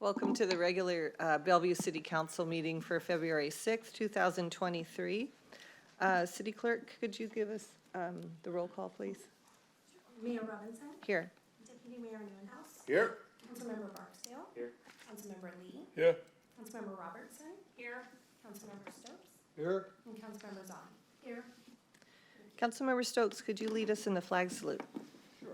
Welcome to the regular Bellevue City Council meeting for February 6th, 2023. City Clerk, could you give us the roll call, please? Mayor Robinson. Here. Deputy Mayor Newhouse. Here. Councilmember Barksdale. Here. Councilmember Lee. Here. Councilmember Robertson. Here. Councilmember Stokes. Here. And Councilmember Zahn. Here. Councilmember Stokes, could you lead us in the flag salute? Sure.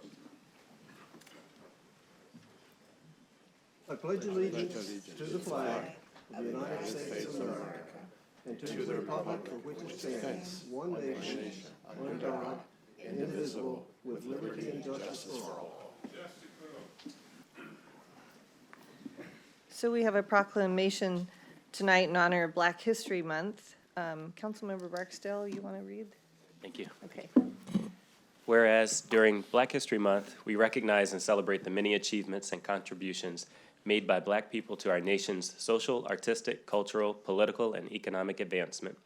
I pledge allegiance to the flag of the United States of America and to the republic for which it stands, one nation, under God, indivisible, with liberty and justice for all. So we have a proclamation tonight in honor of Black History Month. Councilmember Barksdale, you want to read? Thank you. Okay. Whereas during Black History Month, we recognize and celebrate the many achievements and contributions made by Black people to our nation's social, artistic, cultural, political, and economic advancement.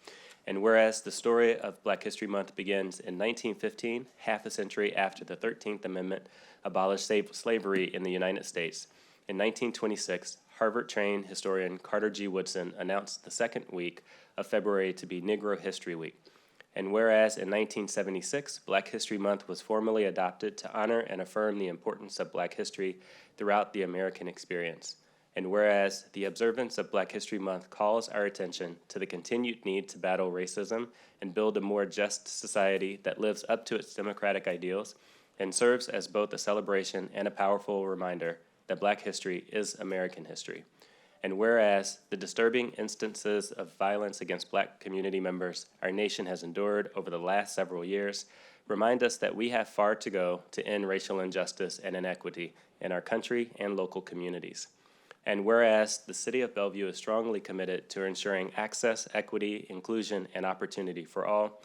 And whereas the story of Black History Month begins in 1915, half a century after the 13th Amendment abolished slavery in the United States, in 1926, Harvard-trained historian Carter G. Woodson announced the second week of February to be Negro History Week. And whereas in 1976, Black History Month was formally adopted to honor and affirm the importance of Black history throughout the American experience. And whereas the observance of Black History Month calls our attention to the continued need to battle racism and build a more just society that lives up to its democratic ideals and serves as both a celebration and a powerful reminder that Black history is American history. And whereas the disturbing instances of violence against Black community members our nation has endured over the last several years remind us that we have far to go to end racial injustice and inequity in our country and local communities. And whereas the City of Bellevue is strongly committed to ensuring access, equity, inclusion, and opportunity for all,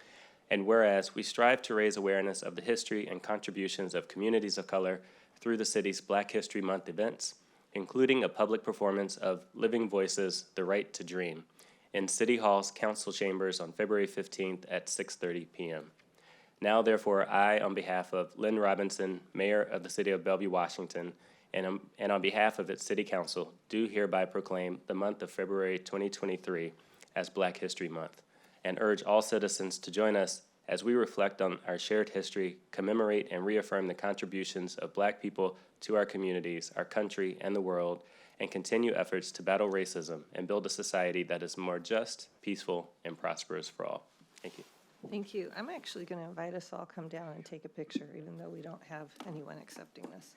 and whereas we strive to raise awareness of the history and contributions of communities of color through the city's Black History Month events, including a public performance of Living Voices, The Right to Dream, in City Hall's council chambers on February 15th at 6:30 p.m. Now, therefore, I, on behalf of Lynn Robinson, Mayor of the City of Bellevue, Washington, and on behalf of its City Council, do hereby proclaim the month of February 2023 as Black History Month, and urge all citizens to join us as we reflect on our shared history, commemorate and reaffirm the contributions of Black people to our communities, our country, and the world, and continue efforts to battle racism and build a society that is more just, peaceful, and prosperous for all. Thank you. Thank you. I'm actually going to invite us all come down and take a picture, even though we don't have anyone accepting this.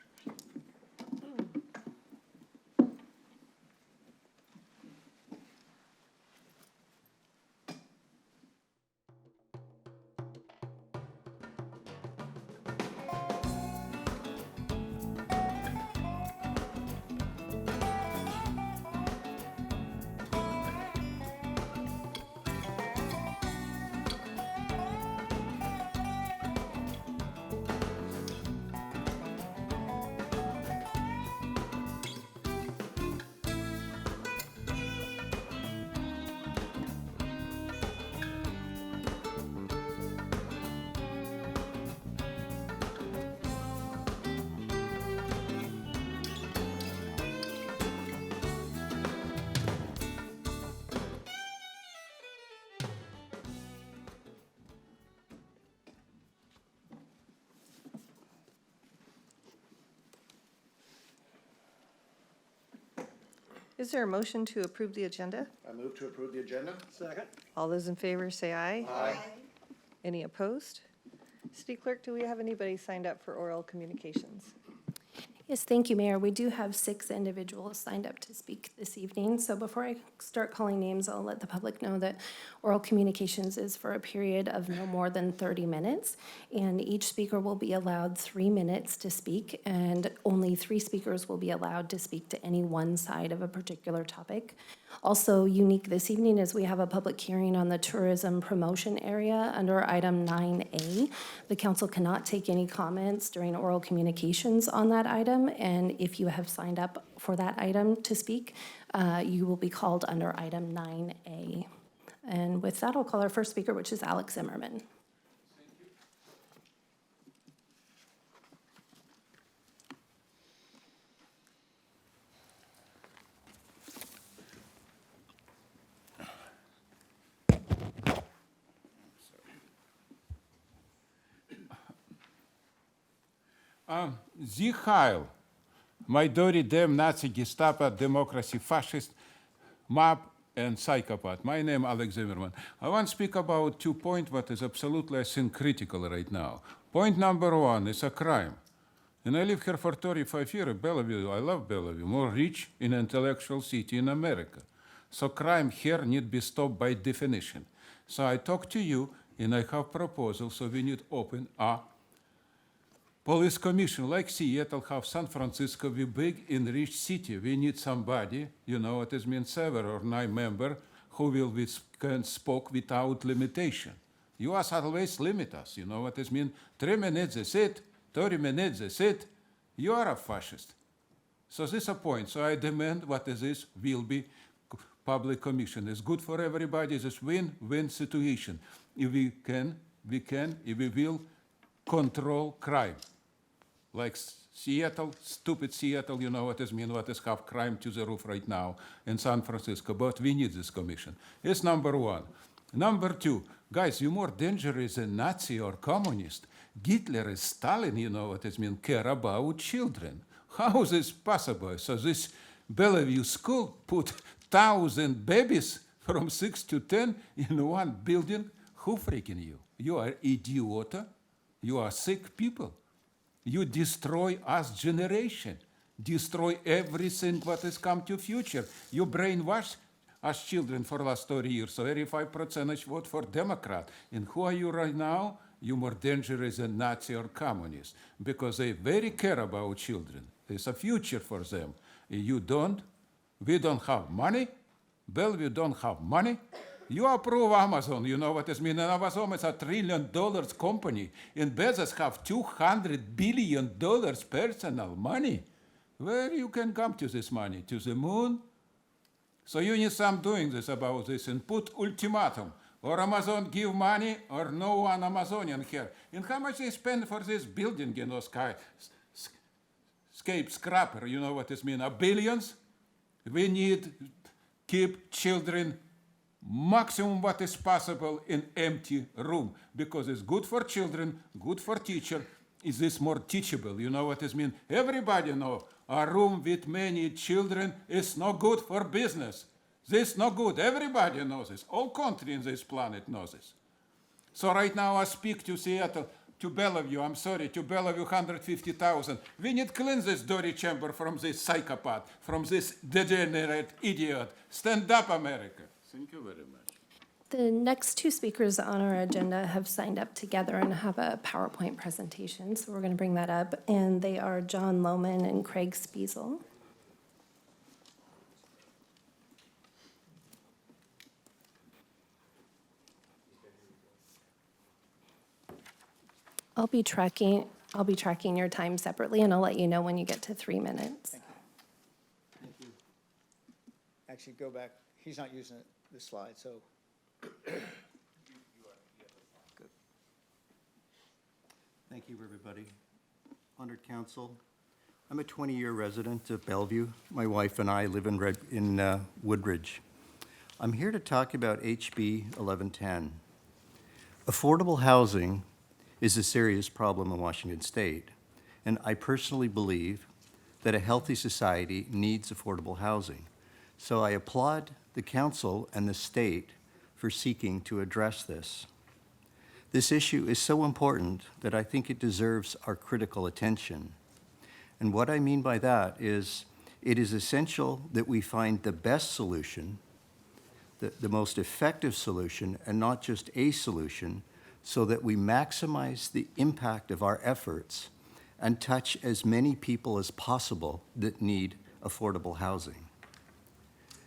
Is there a motion to approve the agenda? I move to approve the agenda. Second. All those in favor say aye. Aye. Any opposed? City Clerk, do we have anybody signed up for oral communications? Yes, thank you, Mayor. We do have 6 individuals signed up to speak this evening. So before I start calling names, I'll let the public know that oral communications is for a period of no more than 30 minutes. And each speaker will be allowed 3 minutes to speak, and only 3 speakers will be allowed to speak to any one side of a particular topic. Also unique this evening is we have a public hearing on the tourism promotion area under item 9A. The council cannot take any comments during oral communications on that item, and if you have signed up for that item to speak, you will be called under item 9A. And with that, I'll call our first speaker, which is Alex Zimmerman. Sie Heil, my dirty damn Nazi Gestapo democracy fascist mob and psychopath. My name Alex Zimmerman. I want to speak about 2 points what is absolutely, I think, critical right now. Point number 1 is a crime. And I live here for 35 years, Bellevue, I love Bellevue, more rich and intellectual city in America. So crime here need be stopped by definition. So I talk to you and I have proposal, so we need open a police commission like Seattle have San Francisco, we big and rich city. We need somebody, you know what it means, 7 or 9 member who will can spoke without limitation. You are always limit us, you know what it means. 3 minutes is it, 30 minutes is it. You are a fascist. So this is a point. So I demand what is this will be public commission. It's good for everybody. It's a win-win situation. If we can, if we will control crime. Like Seattle, stupid Seattle, you know what it means, what is have crime to the roof right now in San Francisco, but we need this commission. It's number 1. Number 2, guys, you're more dangerous than Nazi or communist. Hitler and Stalin, you know what it means, care about children. How is this possible? So this Bellevue school put 1,000 babies from 6 to 10 in one building. Who freaking you? You are idiota. You are sick people. You destroy us generation, destroy everything what has come to future. You brainwash us children for last 30 years, so 85% vote for Democrat. And who are you right now? You're more dangerous than Nazi or communist, because they very care about children. There's a future for them. You don't, we don't have money, Bellevue don't have money. You approve Amazon, you know what it means. And Amazon is $1 trillion company. And Bezos have $200 billion personal money. Where you can come to this money? To the moon? So you need some doing this about this and put ultimatum. Or Amazon give money or no one Amazonian here. And how much they spend for this building, you know, skyscraper, you know what it means? Billions? We need keep children maximum what is possible in empty room, because it's good for children, good for teacher. Is this more teachable? You know what it means? Everybody know a room with many children is not good for business. This not good. Everybody knows this. All country in this planet knows this. So right now I speak to Seattle, to Bellevue, I'm sorry, to Bellevue 150,000. We need clean this dirty chamber from this psychopath, from this degenerate idiot. Stand up, America. Thank you very much. The next 2 speakers on our agenda have signed up together and have a PowerPoint presentation, so we're going to bring that up. And they are John Lohman and Craig Spiesel. I'll be tracking your time separately, and I'll let you know when you get to 3 minutes. Thank you. Actually, go back. He's not using this slide, so. Good. Thank you, everybody. Honored council, I'm a 20-year resident of Bellevue. My wife and I live in Woodridge. I'm here to talk about HB 1110. Affordable housing is a serious problem in Washington State, and I personally believe that a healthy society needs affordable housing. So I applaud the council and the state for seeking to address this. This issue is so important that I think it deserves our critical attention. And what I mean by that is it is essential that we find the best solution, the most effective solution, and not just a solution, so that we maximize the impact of our efforts and touch as many people as possible that need affordable housing.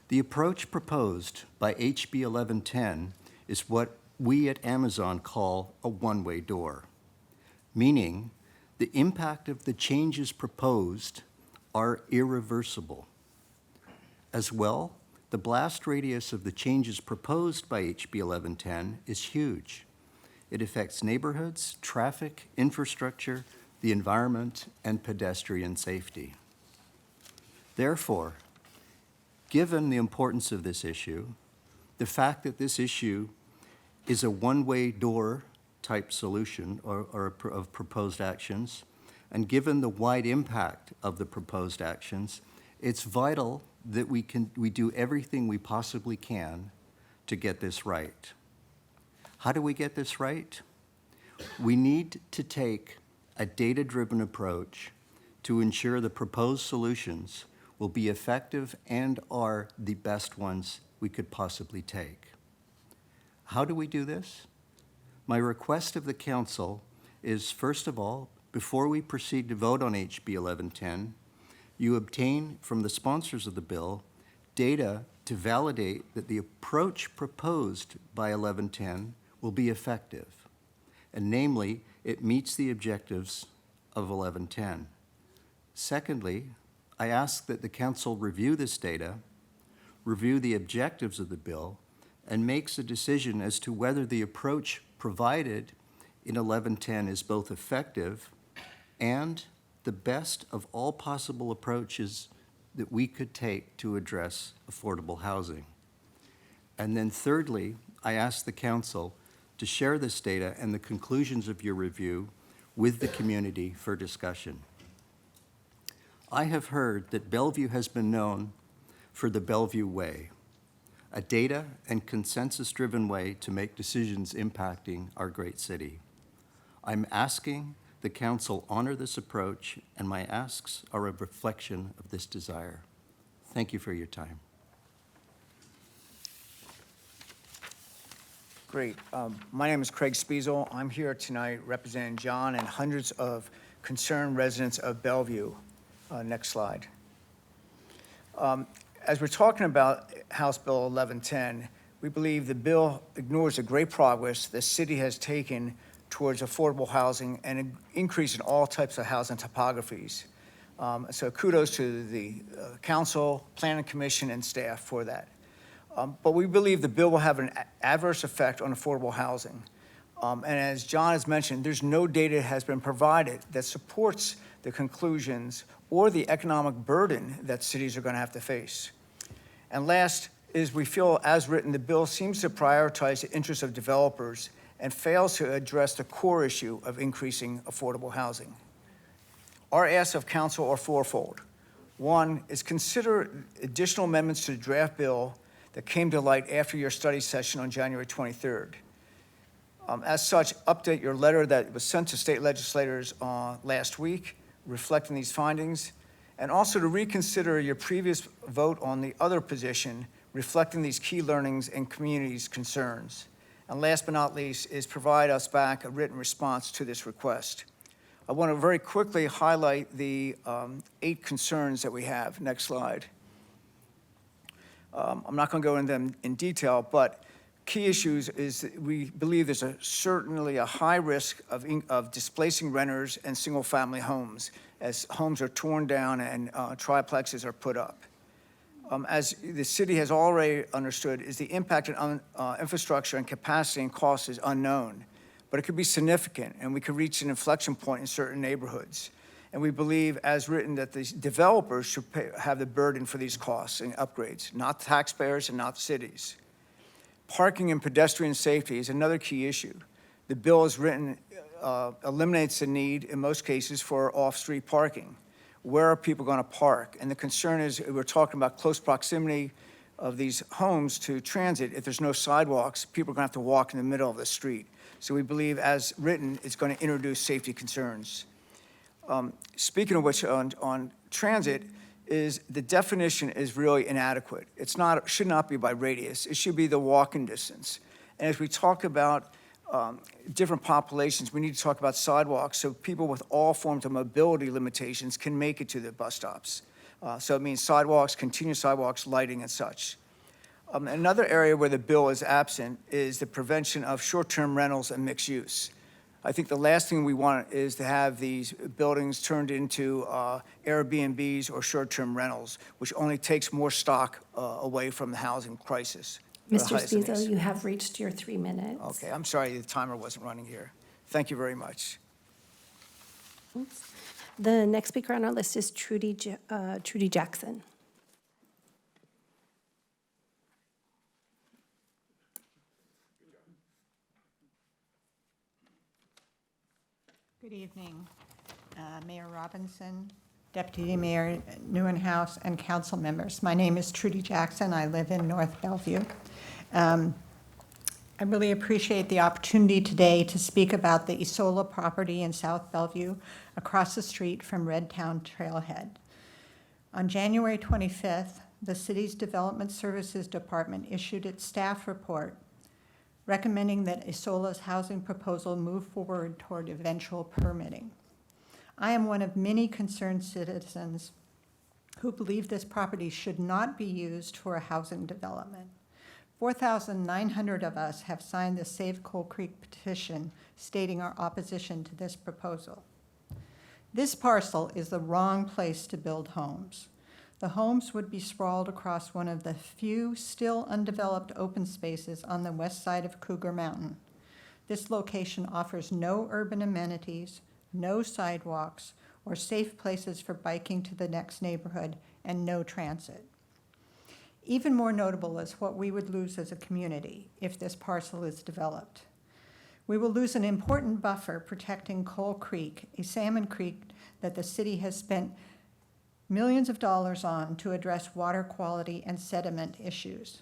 The approach proposed by HB 1110 is what we at Amazon call a one-way door, meaning the impact of the changes proposed are irreversible. As well, the blast radius of the changes proposed by HB 1110 is huge. It affects neighborhoods, traffic, infrastructure, the environment, and pedestrian safety. Therefore, given the importance of this issue, the fact that this issue is a one-way door type solution or of proposed actions, And given the wide impact of the proposed actions, it's vital that we do everything we possibly can to get this right. How do we get this right? We need to take a data-driven approach to ensure the proposed solutions will be effective and are the best ones we could possibly take. How do we do this? My request of the council is, first of all, before we proceed to vote on HB 1110, you obtain from the sponsors of the bill data to validate that the approach proposed by 1110 will be effective, and namely, it meets the objectives of 1110. Secondly, I ask that the council review this data, review the objectives of the bill, and makes a decision as to whether the approach provided in 1110 is both effective and the best of all possible approaches that we could take to address affordable housing. And then thirdly, I ask the council to share this data and the conclusions of your review with the community for discussion. I have heard that Bellevue has been known for the Bellevue Way, a data and consensus-driven way to make decisions impacting our great city. I'm asking the council honor this approach, and my asks are a reflection of this desire. Thank you for your time. Great. My name is Craig Spiesel. I'm here tonight representing John and hundreds of concerned residents of Bellevue. Next slide. As we're talking about House Bill 1110, we believe the bill ignores the great progress the city has taken towards affordable housing and an increase in all types of housing topographies. So kudos to the council, planning commission, and staff for that. But we believe the bill will have an adverse effect on affordable housing. And as John has mentioned, there's no data has been provided that supports the conclusions or the economic burden that cities are going to have to face. And last is we feel, as written, the bill seems to prioritize the interests of developers and fails to address the core issue of increasing affordable housing. Our asks of council are fourfold. One is consider additional amendments to the draft bill that came to light after your study session on January 23rd. As such, update your letter that was sent to state legislators last week, reflecting these findings, and also to reconsider your previous vote on the other position, reflecting these key learnings and community's concerns. And last but not least is provide us back a written response to this request. I want to very quickly highlight the 8 concerns that we have. Next slide. I'm not going to go into them in detail, but key issues is that we believe there's certainly a high risk of displacing renters and single-family homes as homes are torn down and triplexes are put up. As the city has already understood, is the impact on infrastructure and capacity and cost is unknown, but it could be significant, and we could reach an inflection point in certain neighborhoods. And we believe, as written, that the developers should have the burden for these costs and upgrades, not taxpayers and not cities. Parking and pedestrian safety is another key issue. The bill as written eliminates the need, in most cases, for off-street parking. Where are people going to park? And the concern is we're talking about close proximity of these homes to transit. If there's no sidewalks, people are going to have to walk in the middle of the street. So we believe, as written, it's going to introduce safety concerns. Speaking of which, on transit, is the definition is really inadequate. Should not be by radius. It should be the walking distance. And as we talk about different populations, we need to talk about sidewalks so people with all forms of mobility limitations can make it to the bus stops. So it means sidewalks, continuous sidewalks, lighting, and such. Another area where the bill is absent is the prevention of short-term rentals and mixed use. I think the last thing we want is to have these buildings turned into Airbnbs or short-term rentals, which only takes more stock away from the housing crisis. Mr. Spiesel, you have reached your 3 minutes. Okay, I'm sorry the timer wasn't running here. Thank you very much. Oops. The next speaker on our list is Trudy Jackson. Good evening. Mayor Robinson, Deputy Mayor Newenhouse, and council members. My name is Trudy Jackson. I live in North Bellevue. I really appreciate the opportunity today to speak about the Isola property in South Bellevue across the street from Redtown Trailhead. On January 25th, the city's Development Services Department issued its staff report recommending that Isola's housing proposal move forward toward eventual permitting. I am one of many concerned citizens who believe this property should not be used for a housing development. 4,900 of us have signed the Save Coal Creek petition stating our opposition to this proposal. This parcel is the wrong place to build homes. The homes would be sprawled across one of the few still undeveloped open spaces on the west side of Cougar Mountain. This location offers no urban amenities, no sidewalks, or safe places for biking to the next neighborhood, and no transit. Even more notable is what we would lose as a community if this parcel is developed. We will lose an important buffer protecting Coal Creek, a salmon creek that the city has spent millions of dollars on to address water quality and sediment issues.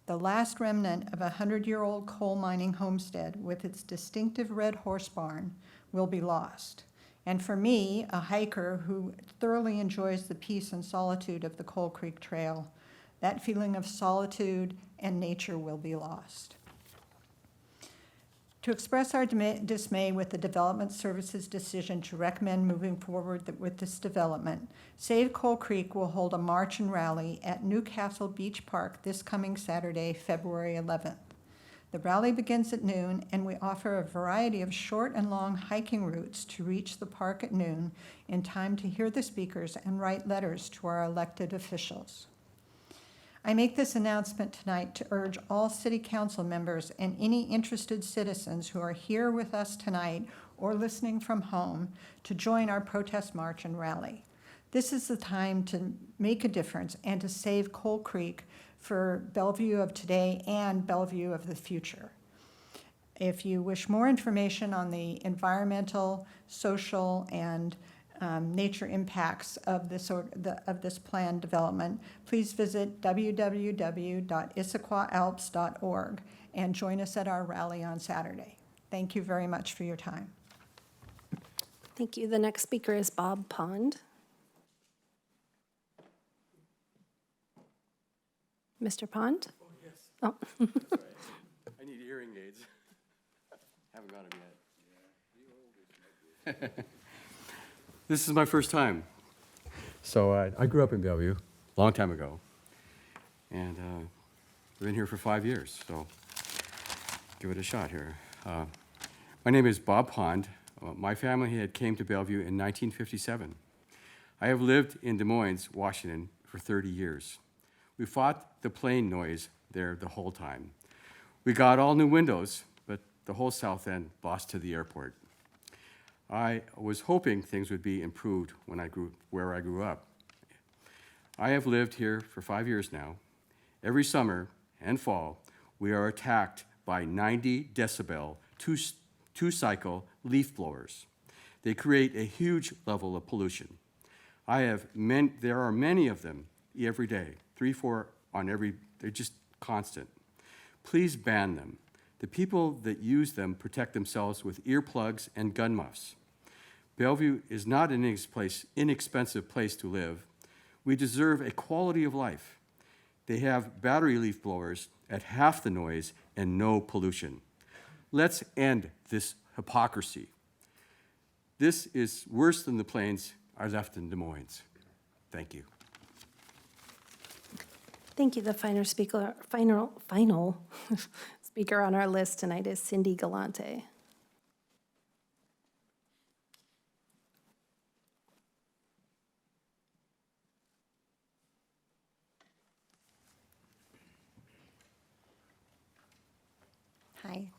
The last remnant of a 100-year-old coal mining homestead with its distinctive red horse barn will be lost. And for me, a hiker who thoroughly enjoys the peace and solitude of the Coal Creek Trail, that feeling of solitude and nature will be lost. To express our dismay with the Development Services decision to recommend moving forward with this development, Save Coal Creek will hold a march and rally at Newcastle Beach Park this coming Saturday, February 11th. The rally begins at noon, and we offer a variety of short and long hiking routes to reach the park at noon in time to hear the speakers and write letters to our elected officials. I make this announcement tonight to urge all city council members and any interested citizens who are here with us tonight or listening from home to join our protest march and rally. This is the time to make a difference and to save Coal Creek for Bellevue of today and Bellevue of the future. If you wish more information on the environmental, social, and nature impacts of this planned development, please visit www.issaquahalps.org and join us at our rally on Saturday. Thank you very much for your time. Thank you. The next speaker is Bob Pond. Mr. Pond? Oh, yes. Oh. That's right. I need hearing aids. Haven't got them yet. This is my first time. So I grew up in Bellevue a long time ago. And I've been here for 5 years, so give it a shot here. My name is Bob Pond. My family had came to Bellevue in 1957. I have lived in Des Moines, Washington for 30 years. We fought the plane noise there the whole time. We got all new windows, but the whole south end lost to the airport. I was hoping things would be improved where I grew up. I have lived here for 5 years now. Every summer and fall, we are attacked by 90 decibel, two-cycle leaf blowers. They create a huge level of pollution. There are many of them every day, 3, 4 on every, they're just constant. Please ban them. The people that use them protect themselves with earplugs and gun muffs. Bellevue is not an inexpensive place to live. We deserve a quality of life. They have battery leaf blowers at half the noise and no pollution. Let's end this hypocrisy. This is worse than the planes are left in Des Moines. Thank you. Thank you. The final speaker on our list tonight is Cindy Galante. Hi.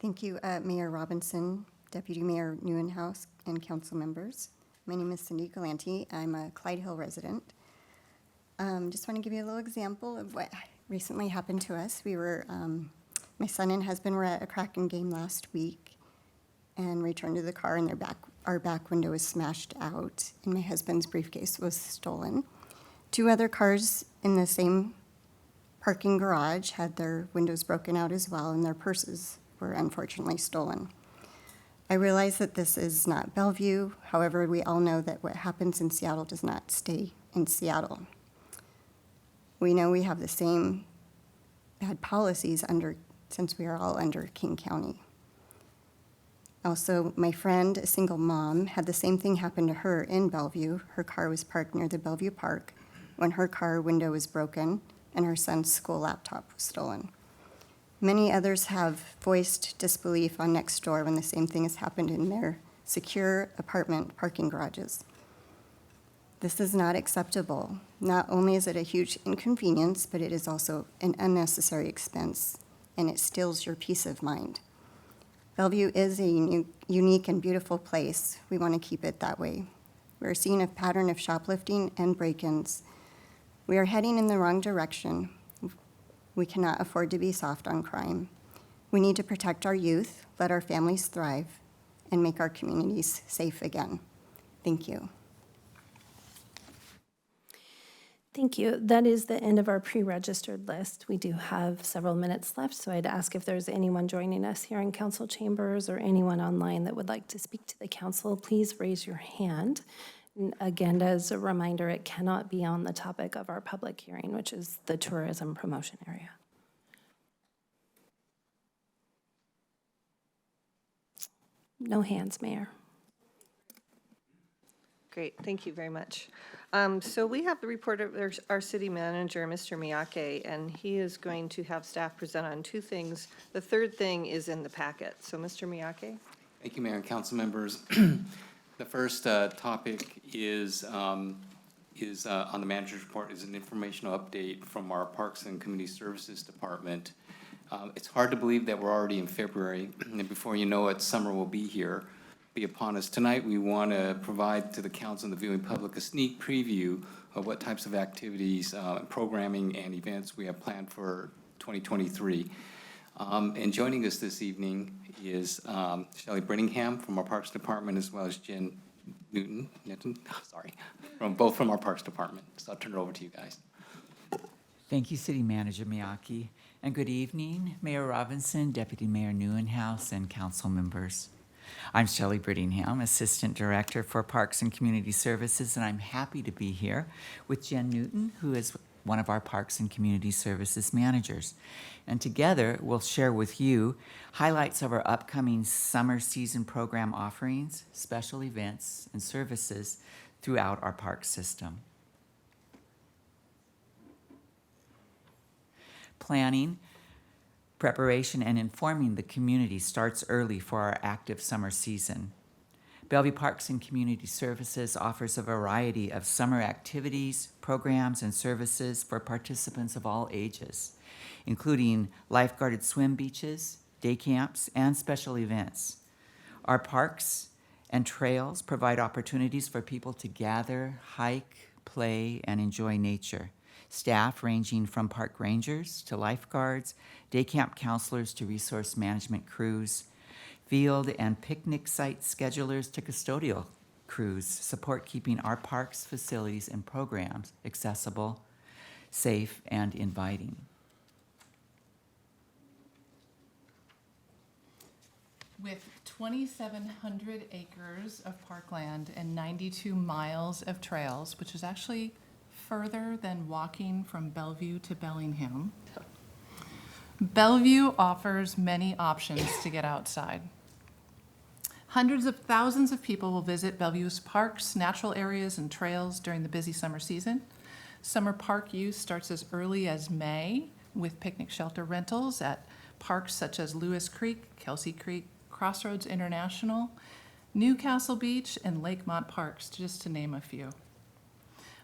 Thank you, Mayor Robinson, Deputy Mayor Newenhouse, and council members. My name is Cindy Galante. I'm a Clyde Hill resident. Just want to give you a little example of what recently happened to us. My son and husband were at a Kraken game last week and returned to the car, and their our back window was smashed out and my husband's briefcase was stolen. 2 other cars in the same parking garage had their windows broken out as well, and their purses were unfortunately stolen. I realize that this is not Bellevue. However, we all know that what happens in Seattle does not stay in Seattle. We know we have the same bad policies since we are all under King County. Also, my friend, a single mom, had the same thing happen to her in Bellevue. Her car was parked near the Bellevue Park when her car window was broken and her son's school laptop was stolen. Many others have voiced disbelief on Nextdoor when the same thing has happened in their secure apartment parking garages. This is not acceptable. Not only is it a huge inconvenience, but it is also an unnecessary expense, and it steals your peace of mind. Bellevue is a unique and beautiful place. We want to keep it that way. We're seeing a pattern of shoplifting and break-ins. We are heading in the wrong direction. We cannot afford to be soft on crime. We need to protect our youth, let our families thrive, and make our communities safe again. Thank you. Thank you. That is the end of our pre-registered list. We do have several minutes left, so I'd ask if there's anyone joining us here in council chambers or anyone online that would like to speak to the council, please raise your hand. And again, as a reminder, it cannot be on the topic of our public hearing, which is the tourism promotion area. No hands, Mayor. Great, thank you very much. So we have the report of our city manager, Mr. Miyake, and he is going to have staff present on 2 things. The third thing is in the packet. So Mr. Miyake? Thank you, Mayor and council members. The first topic is on the manager's report is an informational update from our Parks and Community Services Department. It's hard to believe that we're already in February, and before you know it, summer will be upon us. Tonight, we want to provide to the council and the viewing public a sneak preview of what types of activities, programming, and events we have planned for 2023. And joining us this evening is Shelley Brittingham from our Parks Department, as well as Jen Newton, both from our Parks Department. So I'll turn it over to you guys. Thank you, City Manager Miyake. And good evening, Mayor Robinson, Deputy Mayor Neuenhaus, and council members. I'm Shelley Brittingham, Assistant Director for Parks and Community Services, and I'm happy to be here with Jen Newton, who is one of our Parks and Community Services managers. And together, we'll share with you highlights of our upcoming summer season program offerings, special events, and services throughout our park system. Planning, preparation, and informing the community starts early for our active summer season. Bellevue Parks and Community Services offers a variety of summer activities, programs, and services for participants of all ages, including lifeguarded swim beaches, day camps, and special events. Our parks and trails provide opportunities for people to gather, hike, play, and enjoy nature. Staff ranging from park rangers to lifeguards, day camp counselors to resource management crews, field and picnic site schedulers to custodial crews support keeping our parks, facilities, and programs accessible, safe, and inviting. With 2,700 acres of parkland and 92 miles of trails, which is actually further than walking from Bellevue to Bellingham, Bellevue offers many options to get outside. Hundreds of thousands of people will visit Bellevue's parks, natural areas, and trails during the busy summer season. Summer park use starts as early as May with picnic shelter rentals at parks such as Lewis Creek, Kelsey Creek, Crossroads International, Newcastle Beach, and Lakemont Parks, just to name a few.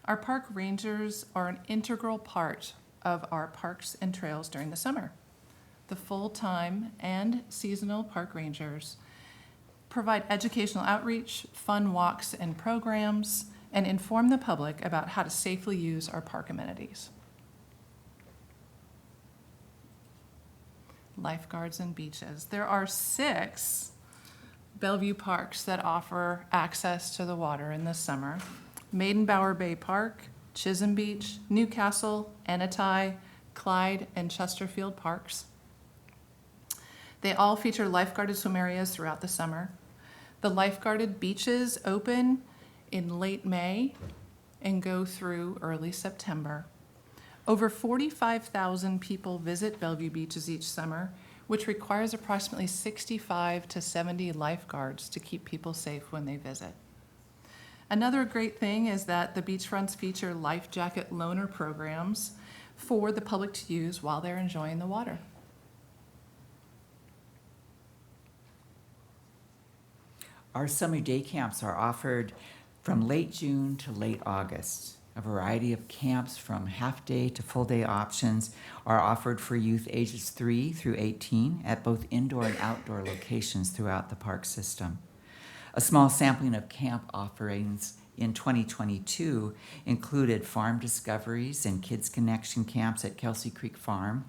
Our park rangers are an integral part of our parks and trails during the summer. The full-time and seasonal park rangers provide educational outreach, fun walks and programs, and inform the public about how to safely use our park amenities. Lifeguards and beaches. There are 6 Bellevue parks that offer access to the water in the summer: Maidenbower Bay Park, Chisholm Beach, Newcastle, Anatai, Clyde, and Chesterfield parks. They all feature lifeguarded swim areas throughout the summer. The lifeguarded beaches open in late May and go through early September. Over 45,000 people visit Bellevue beaches each summer, which requires approximately 65 to 70 lifeguards to keep people safe when they visit. Another great thing is that the beachfronts feature life jacket loaner programs for the public to use while they're enjoying the water. Our summer day camps are offered from late June to late August. A variety of camps from half-day to full-day options are offered for youth ages 3 through 18 at both indoor and outdoor locations throughout the park system. A small sampling of camp offerings in 2022 included farm discoveries and kids connection camps at Kelsey Creek Farm,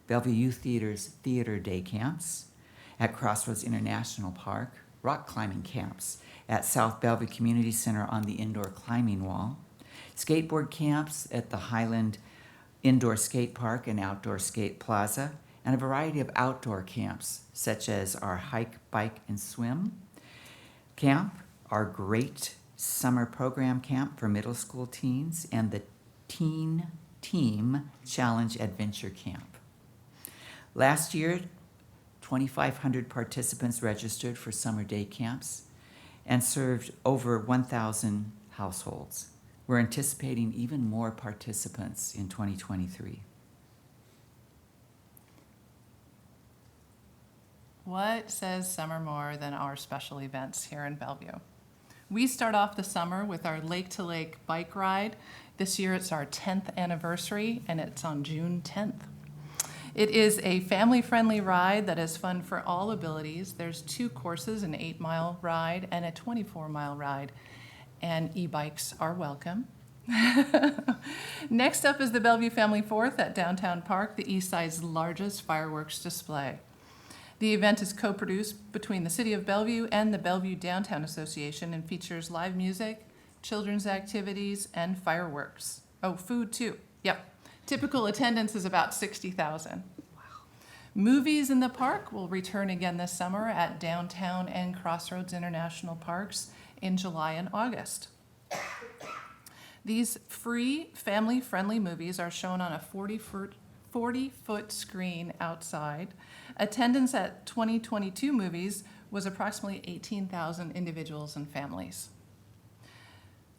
Bellevue Youth Theater's theater day camps, at Crossroads International Park, rock climbing camps at South Bellevue Community Center on the indoor climbing wall, skateboard camps at the Highland Indoor Skate Park and Outdoor Skate Plaza, and a variety of outdoor camps, such as our Hike, Bike, and Swim camp, our Great Summer Program Camp for middle school teens, and the Teen Team Challenge Adventure Camp. Last year, 2,500 participants registered for summer day camps and served over 1,000 households. We're anticipating even more participants in 2023. What says summer more than our special events here in Bellevue? We start off the summer with our Lake to Lake bike ride. This year it's our 10th anniversary and it's on June 10th. It is a family-friendly ride that is fun for all abilities. There's 2 courses, an 8-mile ride and a 24-mile ride, and e-bikes are welcome. Next up is the Bellevue Family Fourth at Downtown Park, the East Side's largest fireworks display. The event is co-produced between the City of Bellevue and the Bellevue Downtown Association and features live music, children's activities, and fireworks. Oh, food too. Yep. Typical attendance is about 60,000. Wow. Movies in the park will return again this summer at Downtown and Crossroads International Parks in July and August. These free, family-friendly movies are shown on a 40-foot screen outside. Attendance at 2022 movies was approximately 18,000 individuals and families.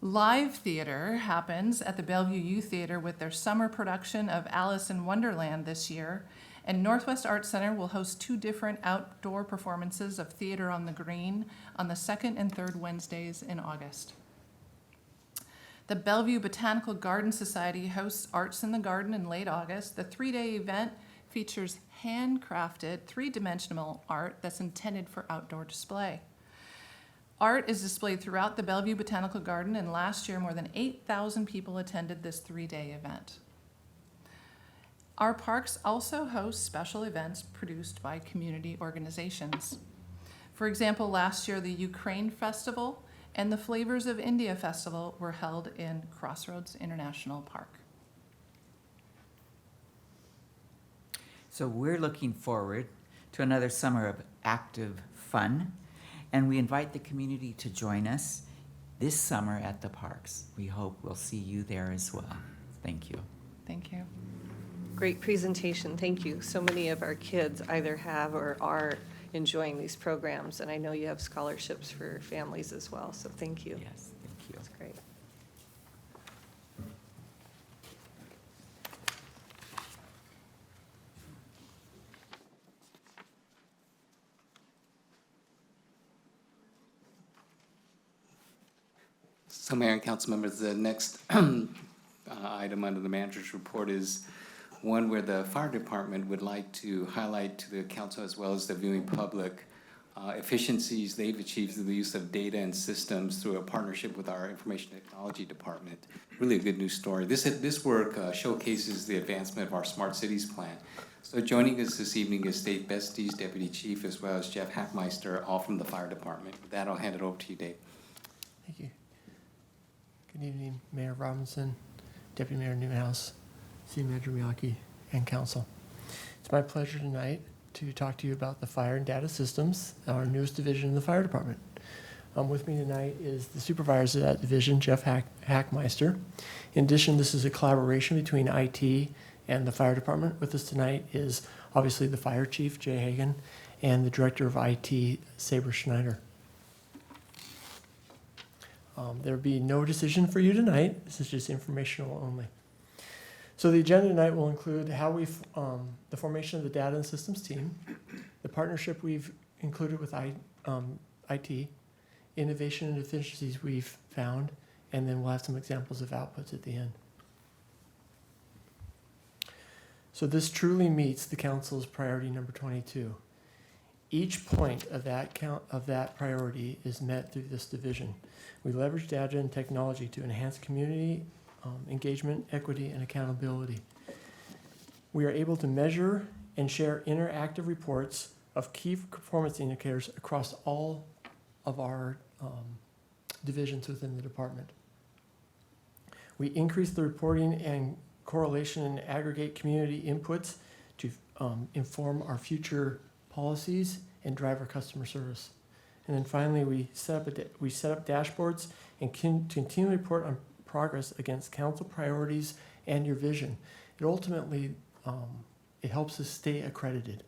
Live theater happens at the Bellevue Youth Theater with their summer production of Alice in Wonderland this year, and Northwest Arts Center will host 2 different outdoor performances of Theater on the Green on the 2nd and 3rd Wednesdays in August. The Bellevue Botanical Garden Society hosts Arts in the Garden in late August. The 3-day event features handcrafted, 3-dimensional art that's intended for outdoor display. Art is displayed throughout the Bellevue Botanical Garden, and last year more than 8,000 people attended this 3-day event. Our parks also host special events produced by community organizations. For example, last year the Ukraine Festival and the Flavors of India Festival were held in Crossroads International Park. So we're looking forward to another summer of active fun, and we invite the community to join us this summer at the parks. We hope we'll see you there as well. Thank you. Thank you. Great presentation, thank you. So many of our kids either have or are enjoying these programs, and I know you have scholarships for families as well, so thank you. Yes, thank you. That's great. So Mayor and council members, the next item under the manager's report is one where the fire department would like to highlight to the council as well as the viewing public efficiencies they've achieved through the use of data and systems through a partnership with our information technology department. Really a good news story. This work showcases the advancement of our smart cities plan. So joining us this evening is Dave Bestes, Deputy Chief, as well as Jeff Hackmeister, all from the Fire Department. With that, I'll hand it over to you, Dave. Thank you. Good evening, Mayor Robinson, Deputy Mayor Newhouse, City Manager Miyake, and Council. It's my pleasure tonight to talk to you about the Fire and Data Systems, our newest division in the Fire Department. With me tonight is the supervisor of that division, Jeff Hackmeister. In addition, this is a collaboration between IT and the Fire Department. With us tonight is obviously the Fire Chief, Jay Hagan, and the Director of IT, Saber Schneider. There'll be no decision for you tonight. This is just informational only. So the agenda tonight will include how the formation of the data and systems team, the partnership we've included with IT, innovation and efficiencies we've found, and then we'll have some examples of outputs at the end. So this truly meets the council's priority number 22. Each point of that priority is met through this division. We leverage data and technology to enhance community engagement, equity, and accountability. We are able to measure and share interactive reports of key performance indicators across all of our divisions within the department. We increase the reporting and correlation and aggregate community inputs to inform our future policies and drive our customer service. And then finally, we set up dashboards and continually report on progress against council priorities and your vision. It ultimately, it helps us stay accredited.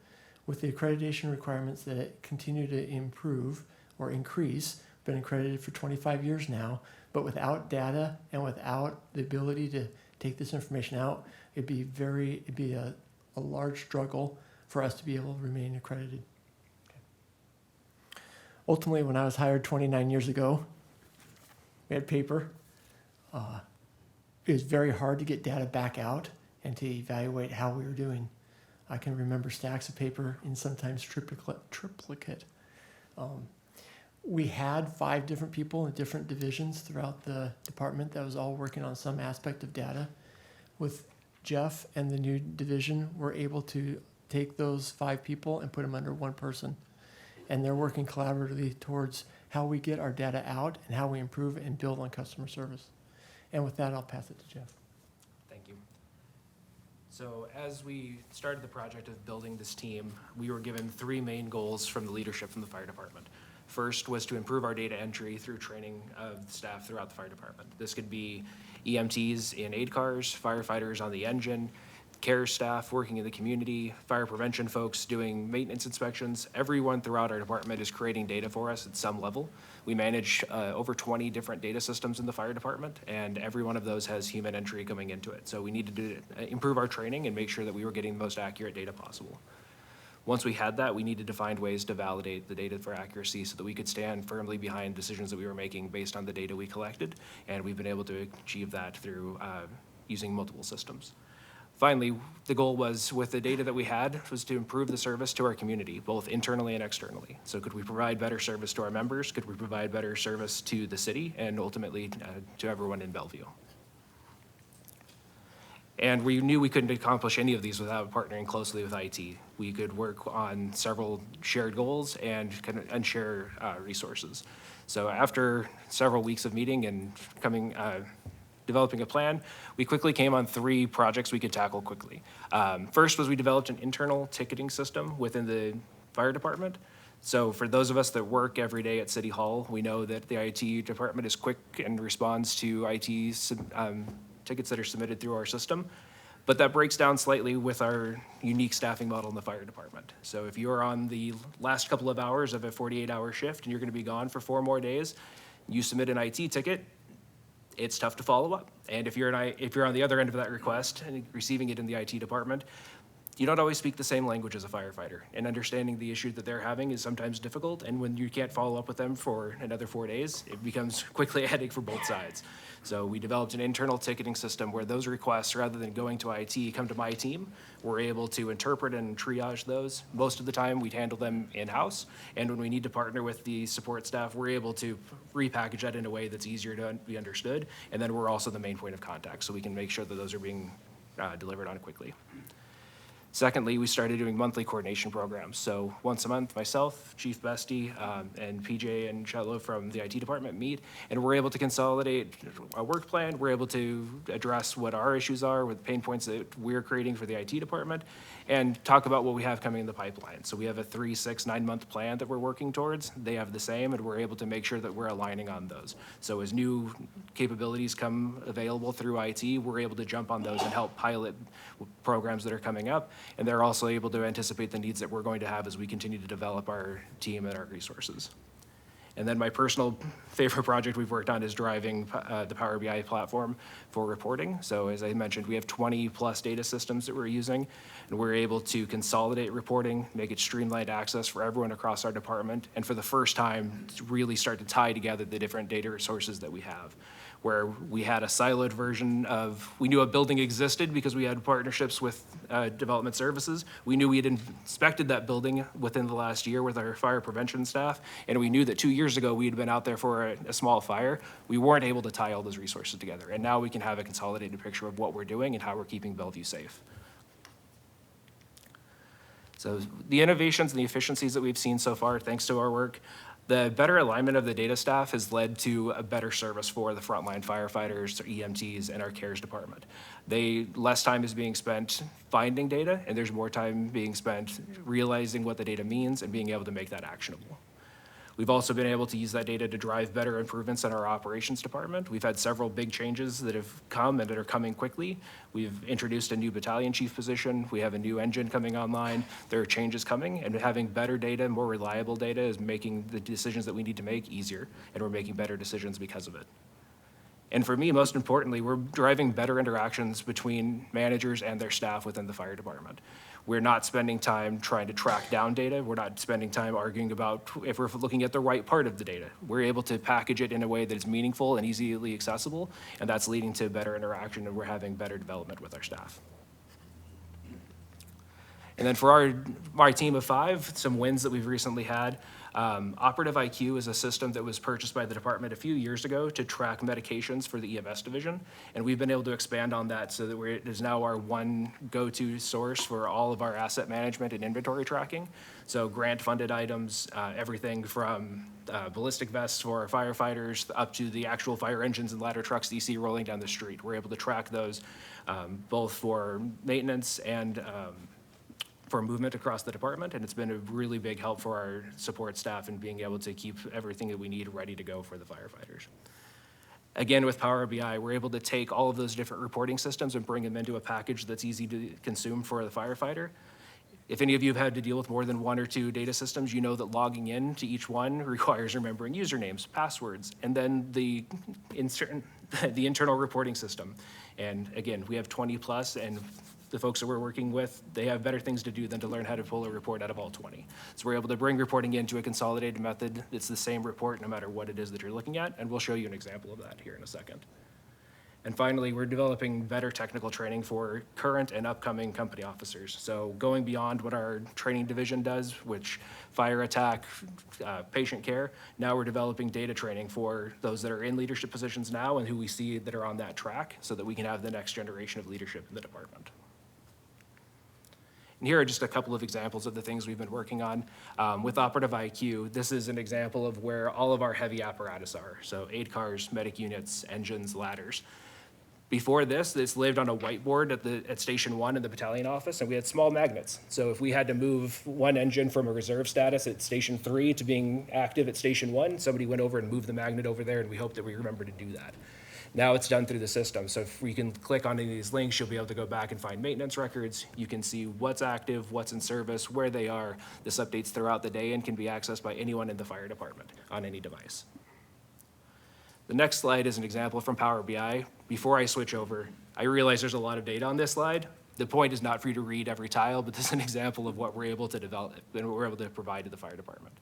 With the accreditation requirements that continue to improve or increase, been accredited for 25 years now, but without data and without the ability to take this information out, it'd be a large struggle for us to be able to remain accredited. Okay. Ultimately, when I was hired 29 years ago, we had paper. It was very hard to get data back out and to evaluate how we were doing. I can remember stacks of paper and sometimes triplicate. We had 5 different people in different divisions throughout the department that was all working on some aspect of data. With Jeff and the new division, we're able to take those 5 people and put them under one person. And they're working collaboratively towards how we get our data out and how we improve and build on customer service. And with that, I'll pass it to Jeff. Thank you. So as we started the project of building this team, we were given 3 main goals from the leadership from the fire department. First was to improve our data entry through training of staff throughout the fire department. This could be EMTs in aid cars, firefighters on the engine, care staff working in the community, fire prevention folks doing maintenance inspections. Everyone throughout our department is creating data for us at some level. We manage over 20 different data systems in the fire department, and every one of those has human entry coming into it. So we needed to improve our training and make sure that we were getting the most accurate data possible. Once we had that, we needed to find ways to validate the data for accuracy so that we could stand firmly behind decisions that we were making based on the data we collected, and we've been able to achieve that through using multiple systems. Finally, the goal was, with the data that we had, was to improve the service to our community, both internally and externally. So could we provide better service to our members? Could we provide better service to the city and ultimately to everyone in Bellevue? And we knew we couldn't accomplish any of these without partnering closely with IT. We could work on several shared goals and share resources. So after several weeks of meeting and developing a plan, we quickly came on 3 projects we could tackle quickly. First was we developed an internal ticketing system within the fire department. So for those of us that work every day at City Hall, we know that the IT department is quick and responds to IT tickets that are submitted through our system. But that breaks down slightly with our unique staffing model in the fire department. So if you're on the last couple of hours of a 48-hour shift and you're gonna be gone for 4 more days, you submit an IT ticket, it's tough to follow up. And if you're on the other end of that request and receiving it in the IT department, you don't always speak the same language as a firefighter, and understanding the issue that they're having is sometimes difficult, and when you can't follow up with them for another 4 days, it becomes quickly a headache for both sides. So we developed an internal ticketing system where those requests, rather than going to IT, come to my team. We're able to interpret and triage those. Most of the time, we handle them in-house, and when we need to partner with the support staff, we're able to repackage that in a way that's easier to be understood, and then we're also the main point of contact, so we can make sure that those are being delivered on quickly. Secondly, we started doing monthly coordination programs. So once a month, myself, Chief Bestie, and PJ and Shello from the IT department meet, and we're able to consolidate a work plan. We're able to address what our issues are with pain points that we're creating for the IT department, and talk about what we have coming in the pipeline. So we have a 3, 6, 9-month plan that we're working towards. They have the same, and we're able to make sure that we're aligning on those. So as new capabilities come available through IT, we're able to jump on those and help pilot programs that are coming up. And they're also able to anticipate the needs that we're going to have as we continue to develop our team and our resources. And then my personal favorite project we've worked on is driving the Power BI platform for reporting. So as I mentioned, we have 20+ data systems that we're using, and we're able to consolidate reporting, make it streamlined access for everyone across our department, and for the first time, really start to tie together the different data sources that we have. Where we had a siloed version of, we knew a building existed because we had partnerships with development services. We knew we had inspected that building within the last year with our fire prevention staff, and we knew that 2 years ago we had been out there for a small fire. We weren't able to tie all those resources together, and now we can have a consolidated picture of what we're doing and how we're keeping Bellevue safe. So the innovations and the efficiencies that we've seen so far, thanks to our work, the better alignment of the data staff has led to a better service for the frontline firefighters, EMTs, and our CARES department. Less time is being spent finding data, and there's more time being spent realizing what the data means and being able to make that actionable. We've also been able to use that data to drive better improvements in our operations department. We've had several big changes that have come and that are coming quickly. We've introduced a new battalion chief position. We have a new engine coming online. There are changes coming, and having better data, more reliable data is making the decisions that we need to make easier, and we're making better decisions because of it. And for me, most importantly, we're driving better interactions between managers and their staff within the fire department. We're not spending time trying to track down data. We're not spending time arguing about if we're looking at the right part of the data. We're able to package it in a way that is meaningful and easily accessible, and that's leading to better interaction, and we're having better development with our staff. And then for our team of 5, some wins that we've recently had. Operative IQ is a system that was purchased by the department a few years ago to track medications for the EMS division. And we've been able to expand on that so that it is now our one go-to source for all of our asset management and inventory tracking. So grant-funded items, everything from ballistic vests for our firefighters up to the actual fire engines and ladder trucks that you see rolling down the street. We're able to track those both for maintenance and for movement across the department, and it's been a really big help for our support staff in being able to keep everything that we need ready to go for the firefighters. Again, with Power BI, we're able to take all of those different reporting systems and bring them into a package that's easy to consume for the firefighter. If any of you have had to deal with more than 1 or 2 data systems, you know that logging in to each one requires remembering usernames, passwords, and then the internal reporting system. And again, we have 20+, and the folks that we're working with, they have better things to do than to learn how to pull a report out of all 20. So we're able to bring reporting into a consolidated method. It's the same report no matter what it is that you're looking at, and we'll show you an example of that here in a second. And finally, we're developing better technical training for current and upcoming company officers. So going beyond what our training division does, which fire attack, patient care, now we're developing data training for those that are in leadership positions now and who we see that are on that track so that we can have the next generation of leadership in the department. And here are just a couple of examples of the things we've been working on. With Operative IQ, this is an example of where all of our heavy apparatus are. So aid cars, medic units, engines, ladders. Before this lived on a whiteboard at Station 1 in the battalion office, and we had small magnets. So if we had to move one engine from a reserve status at Station 3 to being active at Station 1, somebody went over and moved the magnet over there, and we hope that we remember to do that. Now it's done through the system. So if we can click on any of these links, you'll be able to go back and find maintenance records. You can see what's active, what's in service, where they are. This updates throughout the day and can be accessed by anyone in the fire department on any device. The next slide is an example from Power BI. Before I switch over, I realize there's a lot of data on this slide. The point is not for you to read every tile, but this is an example of what we're able to develop and what we're able to provide to the fire department.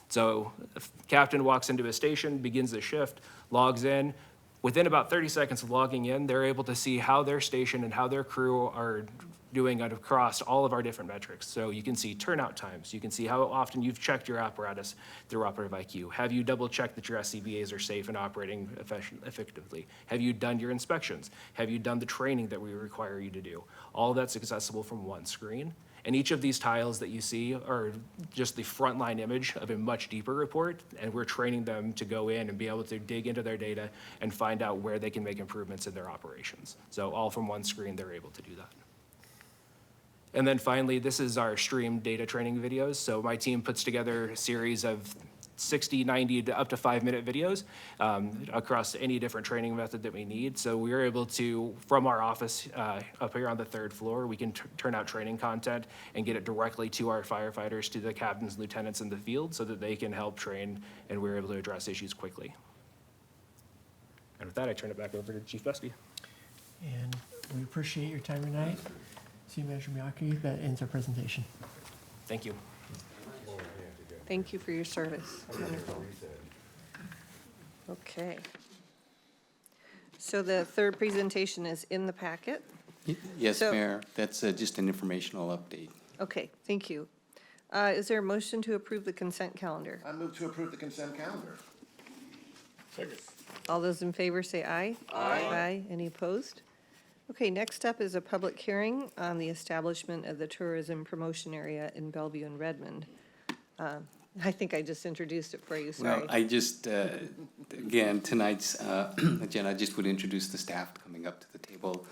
So if captain walks into a station, begins the shift, logs in. Within about 30 seconds of logging in, they're able to see how their station and how their crew are doing it across all of our different metrics. So you can see turnout times, you can see how often you've checked your apparatus through Operative IQ. Have you double checked that your SCBAs are safe and operating effectively? Have you done your inspections? Have you done the training that we require you to do? All of that's accessible from one screen. And each of these tiles that you see are just the frontline image of a much deeper report, and we're training them to go in and be able to dig into their data and find out where they can make improvements in their operations. So all from one screen, they're able to do that. And then finally, this is our streamed data training videos. So my team puts together a series of 60, 90, to up to 5-minute videos across any different training method that we need. So we are able to, from our office up here on the 3rd floor, we can turn out training content and get it directly to our firefighters, to the captains and lieutenants in the field so that they can help train and we're able to address issues quickly. And with that, I turn it back over to Chief Bestie. And we appreciate your time tonight. City Manager Miyake, that ends our presentation. Thank you. Thank you for your service. Wonderful. Okay. So the third presentation is in the packet. Yes, So- Mayor, that's just an informational update. Okay, thank you. Is there a motion to approve the consent calendar? I move to approve the consent calendar. All those in favor say aye. Aye. Aye. Any opposed? Okay, next up is a public hearing on the establishment of the tourism promotion area in Bellevue and Redmond. I think I just introduced it for you, sorry. Well, I just, again, tonight's agenda, I just would introduce the staff coming up to the table.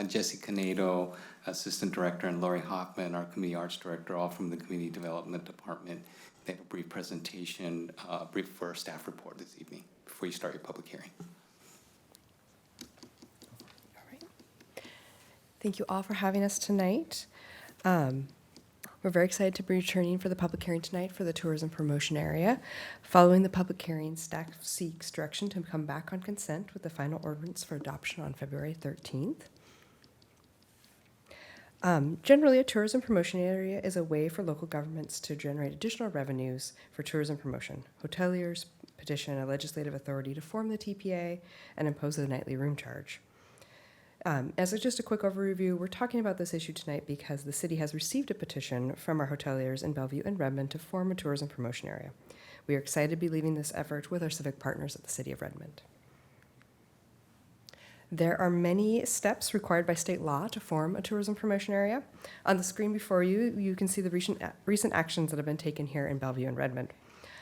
Jesse Canedo, Assistant Director, and Lori Hoffman, our Community Arts Director, all from the Community Development Department. They have a brief presentation, brief for our staff report this evening, before you start your public hearing. Thank you all for having us tonight. We're very excited to be returning for the public hearing tonight for the tourism promotion area. Following the public hearing, staff seeks direction to come back on consent with the final ordinance for adoption on February 13th. Generally, a tourism promotion area is a way for local governments to generate additional revenues for tourism promotion. Hoteliers petition a legislative authority to form the TPA and impose a nightly room charge. Just a quick overview, we're talking about this issue tonight because the city has received a petition from our hoteliers in Bellevue and Redmond to form a tourism promotion area. We are excited to be leading this effort with our civic partners at the City of Redmond. There are many steps required by state law to form a tourism promotion area. On the screen before you, you can see the recent actions that have been taken here in Bellevue and Redmond.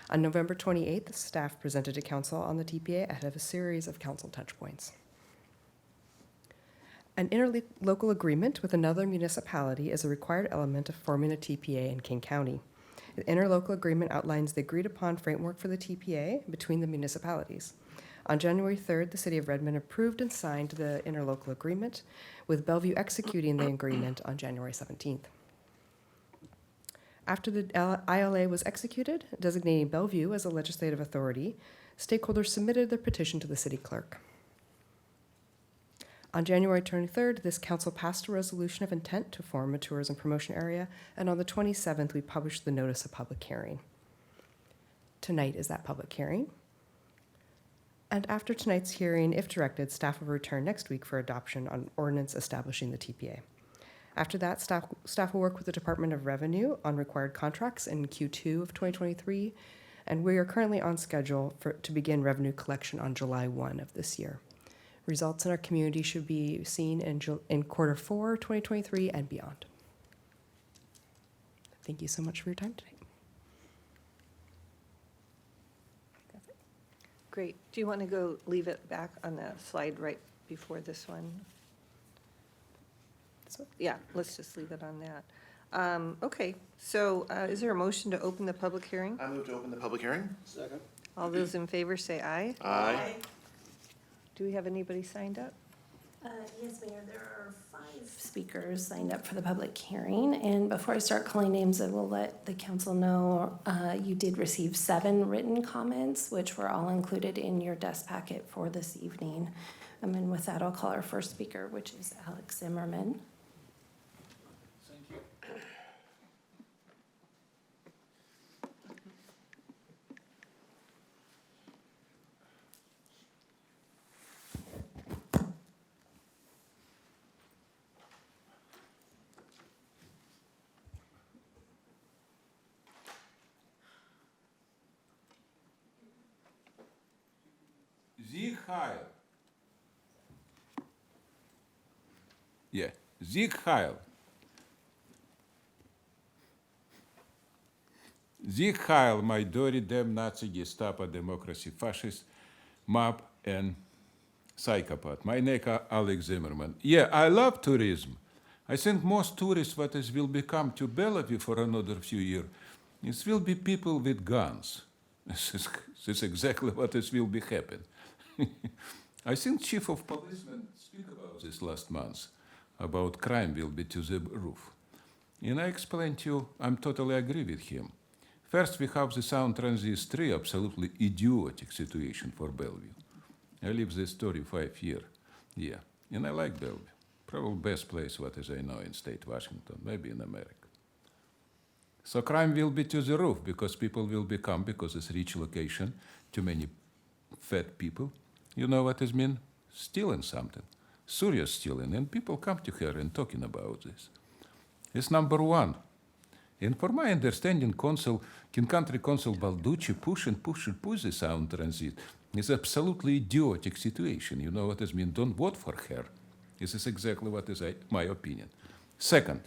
On November 28th, the staff presented to council on the TPA ahead of a series of council touchpoints. An interlocal agreement with another municipality is a required element of forming a TPA in King County. The interlocal agreement outlines the agreed-upon framework for the TPA between the municipalities. On January 3rd, the City of Redmond approved and signed the interlocal agreement, with Bellevue executing the agreement on January 17th. After the ILA was executed, designating Bellevue as a legislative authority, stakeholders submitted their petition to the city clerk. On January 23rd, this council passed a resolution of intent to form a tourism promotion area, and on the 27th, we published the notice of public hearing. Tonight is that public hearing. And after tonight's hearing, if directed, staff will return next week for adoption on ordinance establishing the TPA. After that, staff will work with the Department of Revenue on required contracts in Q2 of 2023, and we are currently on schedule to begin revenue collection on July 1 of this year. Results in our community should be seen in Q4 2023 and beyond. Thank you so much for your time tonight. Great. Do you want to go leave it back on that slide right before this one? Yeah, let's just leave it on that. Okay, so is there a motion to open the public hearing? I move to open the public hearing. Second. All those in favor say aye. Aye. Do we have anybody signed up? Yes, Mayor, there are 5 speakers signed up for the public hearing. And before I start calling names, I will let the council know you did receive 7 written comments, which were all included in your desk packet for this evening. And with that, I'll call our first speaker, which is Alex Zimmerman. Heil. Yeah, Sieg Heil. Sieg Heil, my dirty damn Nazi Gestapo democracy fascist mob and psychopath. My name is Alex Zimmerman. Yeah, I love tourism. I think most tourists what is will become to Bellevue for another few years. It will be people with guns. This is exactly what is will be happen. I think chief of policemen speak about this last month, about crime will be to the roof. And I explained to you, I'm totally agree with him. First, we have the Sound Transit 3, absolutely idiotic situation for Bellevue. I live this 35 years, yeah, and I like Bellevue. Probably best place, what as I know, in state Washington, maybe in America. So crime will be to the roof because people will become, because it's rich location, too many fat people. You know what it mean? Stealing something, serious stealing, and people come to her and talking about this. It's number one. And for my understanding, King Country Consul Balducci push the Sound Transit. It's absolutely idiotic situation. You know what it mean? Don't vote for her. This is exactly what is my opinion. Second,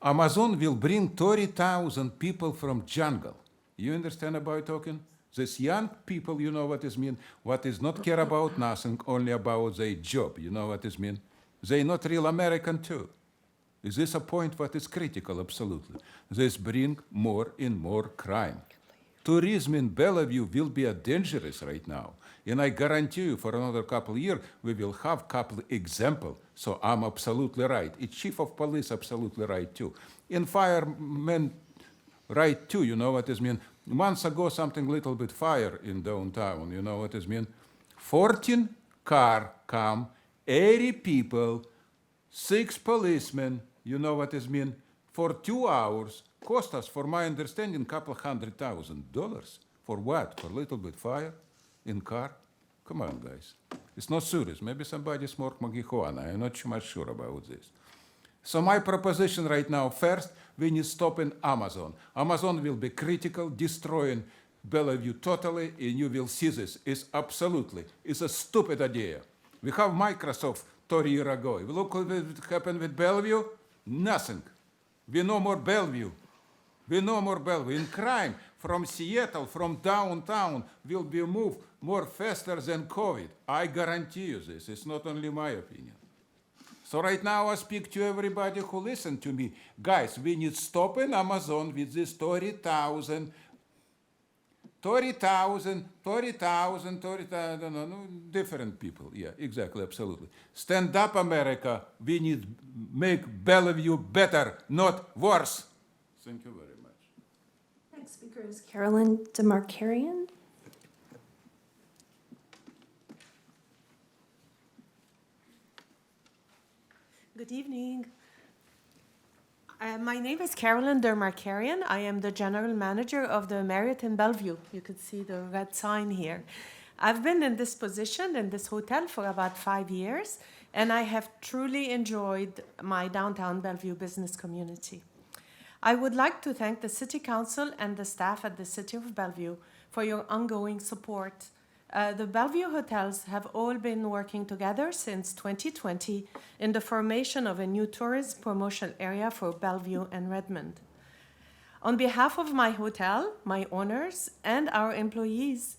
Amazon will bring 30,000 people from jungle. You understand about talking? These young people, you know what it mean? What is not care about nothing, only about their job. You know what it mean? They not real American too. Is this a point what is critical? Absolutely. This bring more and more crime. Tourism in Bellevue will be dangerous right now. And I guarantee you for another couple of years, we will have couple example. So I'm absolutely right. The chief of police absolutely right too. And firemen right too, you know what it mean? Months ago, something little bit fire in downtown, you know what it mean? 14 car come, 80 people, 6 policemen, you know what it mean? For 2 hours, cost us, for my understanding, couple $100,000. For what? For a little bit fire in car? Come on, guys. It's not serious. Maybe somebody smoked marijuana. I'm not too much sure about this. So my proposition right now, first, we need stopping Amazon. Amazon will be critical, destroying Bellevue totally, and you will see this. It's a stupid idea. We have Microsoft 30 years ago. Look what happened with Bellevue. Nothing. We no more Bellevue. We no more Bellevue. In crime, from Seattle, from downtown, will be moved more faster than COVID. I guarantee you this. It's not only my opinion. So right now I speak to everybody who listen to me. Guys, we need stopping Amazon with this 30,000, no, different people. Yeah, exactly, absolutely. Stand up, America. We need make Bellevue better, not worse. Thank you very much. Next speaker is Carolyn DeMarcarian. Good evening. My name is Carolyn DeMarcarian. I am the general manager of the Marriott in Bellevue. You can see the red sign here. I've been in this position in this hotel for about 5 years, and I have truly enjoyed my downtown Bellevue business community. I would like to thank the City Council and the staff at the City of Bellevue for your ongoing support. The Bellevue hotels have all been working together since 2020 in the formation of a new tourist promotion area for Bellevue and Redmond. On behalf of my hotel, my owners, and our employees,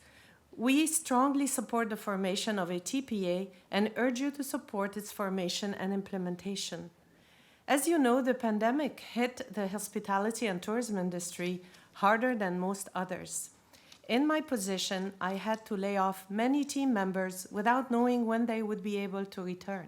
we strongly support the formation of a TPA and urge you to support its formation and implementation. As you know, the pandemic hit the hospitality and tourism industry harder than most others. In my position, I had to lay off many team members without knowing when they would be able to return.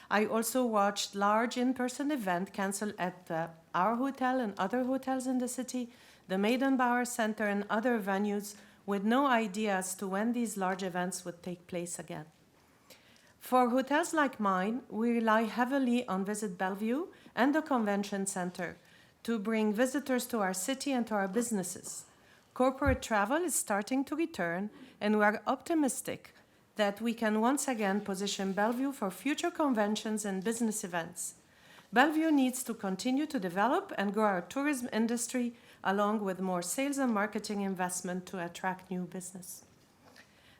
I also watched large in-person events canceled at our hotel and other hotels in the city, the Maidenbauer Center, and other venues with no idea as to when these large events would take place again. For hotels like mine, we rely heavily on Visit Bellevue and the Convention Center to bring visitors to our city and to our businesses. Corporate travel is starting to return, and we are optimistic that we can once again position Bellevue for future conventions and business events. Bellevue needs to continue to develop and grow our tourism industry, along with more sales and marketing investment to attract new business.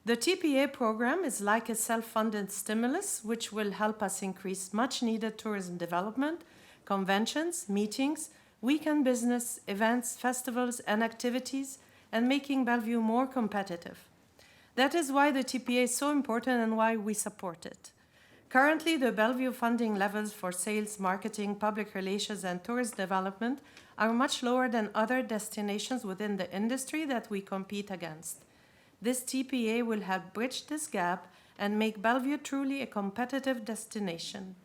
The TPA program is like a self-funded stimulus, which will help us increase much-needed tourism development, conventions, meetings, weekend business, events, festivals, and activities, and making Bellevue more competitive. That is why the TPA is so important and why we support it. Currently, the Bellevue funding levels for sales, marketing, public relations, and tourist development are much lower than other destinations within the industry that we compete against. This TPA will help bridge this gap and make Bellevue truly a competitive destination.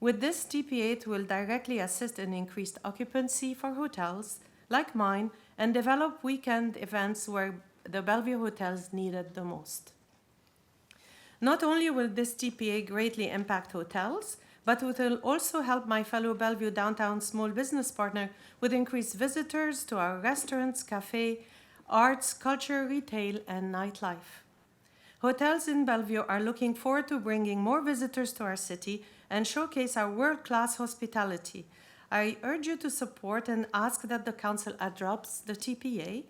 With this TPA, it will directly assist in increased occupancy for hotels like mine and develop weekend events where the Bellevue hotels need it the most. Not only will this TPA greatly impact hotels, but it will also help my fellow Bellevue downtown small business partner with increased visitors to our restaurants, cafe, arts, culture, retail, and nightlife. Hotels in Bellevue are looking forward to bringing more visitors to our city and showcase our world-class hospitality. I urge you to support and ask that the council adopts the TPA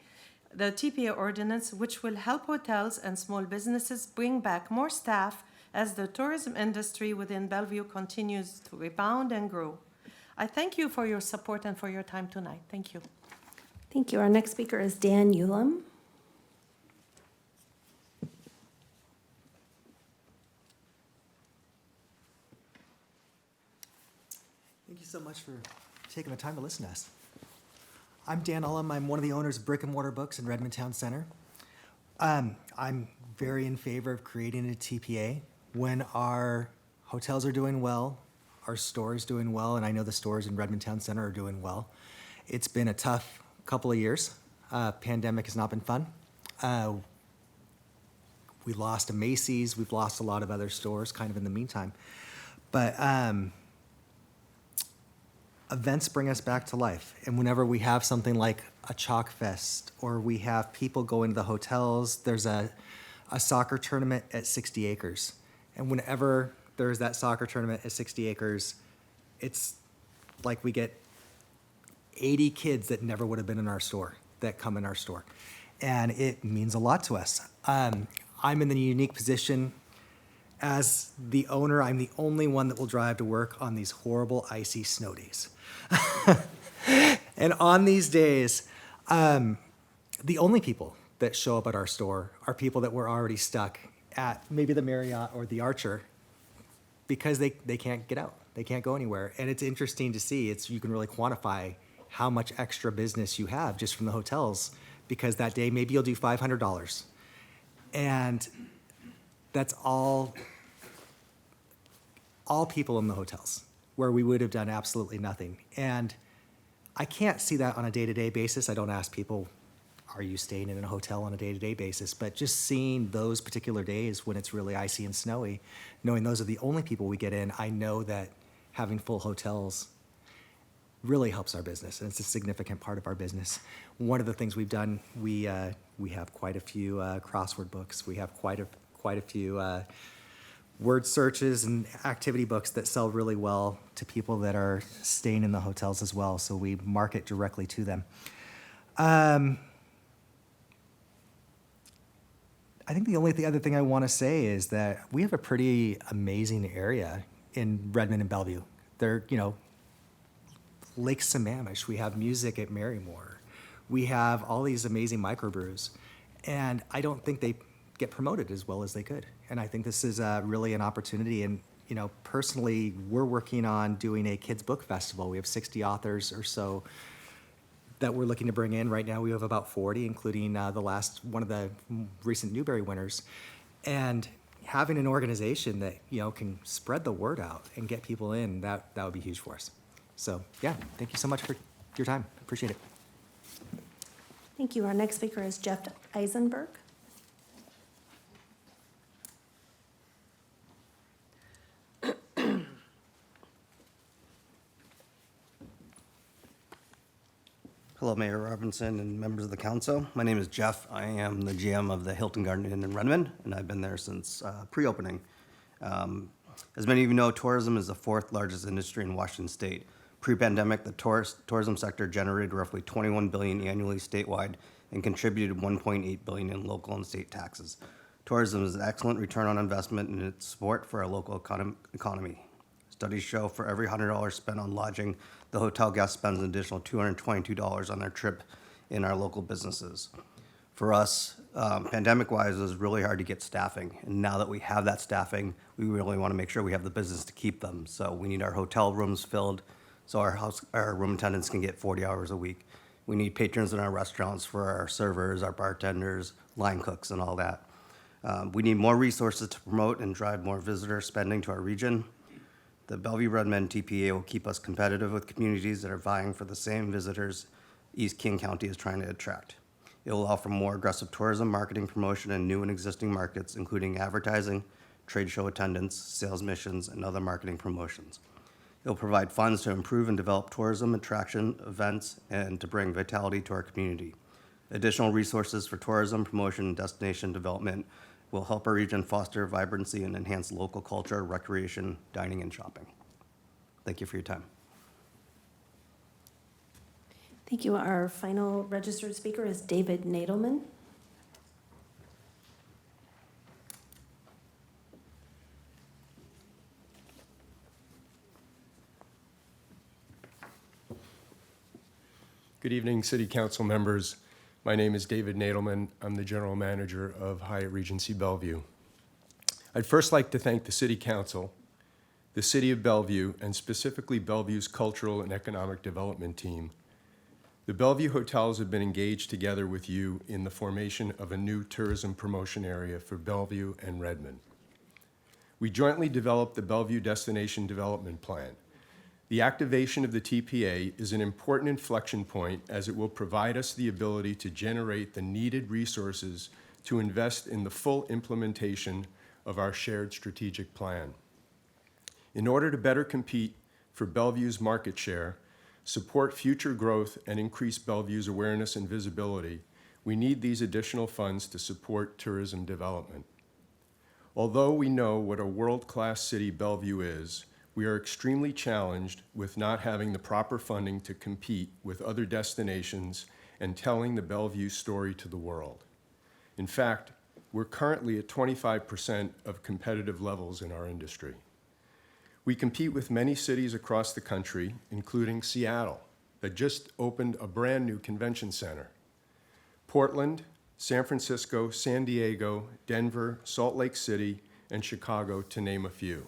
ordinance, which will help hotels and small businesses bring back more staff as the tourism industry within Bellevue continues to rebound and grow. I thank you for your support and for your time tonight. Thank you. Thank you. Our next speaker is Dan Ulam. Thank you so much for taking the time to listen to us. I'm Dan Ulam. I'm one of the owners of Brick and Mortar Books in Redmond Town Center. I'm very in favor of creating a TPA when our hotels are doing well, our stores doing well, and I know the stores in Redmond Town Center are doing well. It's been a tough couple of years. Pandemic has not been fun. We lost a Macy's. We've lost a lot of other stores kind of in the meantime. But events bring us back to life. And whenever we have something like a chalk fest or we have people go into the hotels, there's a soccer tournament at 60 acres. And whenever there's that soccer tournament at 60 acres, it's like we get 80 kids that never would have been in our store that come in our store. And it means a lot to us. I'm in the unique position as the owner, I'm the only one that will drive to work on these horrible icy snow days. And on these days, the only people that show up at our store are people that were already stuck at maybe the Marriott or the Archer because they can't get out. They can't go anywhere. And it's interesting to see. You can really quantify how much extra business you have just from the hotels because that day maybe you'll do $500. And that's all people in the hotels where we would have done absolutely nothing. And I can't see that on a day-to-day basis. I don't ask people, are you staying in a hotel on a day-to-day basis? But just seeing those particular days when it's really icy and snowy, knowing those are the only people we get in, I know that having full hotels really helps our business, and it's a significant part of our business. One of the things we've done, we have quite a few crossword books. We have quite a few word searches and activity books that sell really well to people that are staying in the hotels as well, so we market directly to them. I think the only other thing I want to say is that we have a pretty amazing area in Redmond and Bellevue. They're, Lake Sammamish, we have music at Marymore. We have all these amazing microbrews, and I don't think they get promoted as well as they could. And I think this is really an opportunity. And, personally, we're working on doing a kids book festival. We have 60 authors or so that we're looking to bring in. Right now we have about 40, including one of the recent Newbery winners. And having an organization that, can spread the word out and get people in, that would be huge for us. So, yeah, thank you so much for your time. Appreciate it. Thank you. Our next speaker is Jeff Eisenberg. Hello, Mayor Robinson and members of the council. My name is Jeff. I am the GM of the Hilton Garden Inn in Redmond, and I've been there since pre-opening. As many of you know, tourism is the fourth largest industry in Washington State. Pre-pandemic, the tourism sector generated roughly $21 billion annually statewide and contributed $1.8 billion in local and state taxes. Tourism is an excellent return on investment in its support for our local economy. Studies show for every $100 spent on lodging, the hotel guest spends an additional $222 on their trip in our local businesses. For us, pandemic-wise, it was really hard to get staffing. And now that we have that staffing, we really want to make sure we have the business to keep them. So we need our hotel rooms filled so our room attendants can get 40 hours a week. We need patrons in our restaurants for our servers, our bartenders, line cooks, and all that. We need more resources to promote and drive more visitor spending to our region. The Bellevue-Redmond TPA will keep us competitive with communities that are vying for the same visitors East King County is trying to attract. It will allow for more aggressive tourism, marketing, promotion, in new and existing markets, including advertising, trade show attendance, sales missions, and other marketing promotions. It will provide funds to improve and develop tourism, attraction, events, and to bring vitality to our community. Additional resources for tourism, promotion, and destination development will help our region foster vibrancy and enhance local culture, recreation, dining, and shopping. Thank you for your time. Thank you. Our final registered speaker is David Nadelman. Good evening, City Council members. My name is David Nadelman. I'm the General Manager of Hyatt Regency Bellevue. I'd first like to thank the City Council, the City of Bellevue, and specifically Bellevue's Cultural and Economic Development Team. The Bellevue hotels have been engaged together with you in the formation of a new tourism promotion area for Bellevue and Redmond. We jointly developed the Bellevue Destination Development Plan. The activation of the TPA is an important inflection point as it will provide us the ability to generate the needed resources to invest in the full implementation of our shared strategic plan. In order to better compete for Bellevue's market share, support future growth, and increase Bellevue's awareness and visibility, we need these additional funds to support tourism development. Although we know what a world-class city Bellevue is, we are extremely challenged with not having the proper funding to compete with other destinations and telling the Bellevue story to the world. In fact, we're currently at 25% of competitive levels in our industry. We compete with many cities across the country, including Seattle, that just opened a brand new convention center, Portland, San Francisco, San Diego, Denver, Salt Lake City, and Chicago, to name a few.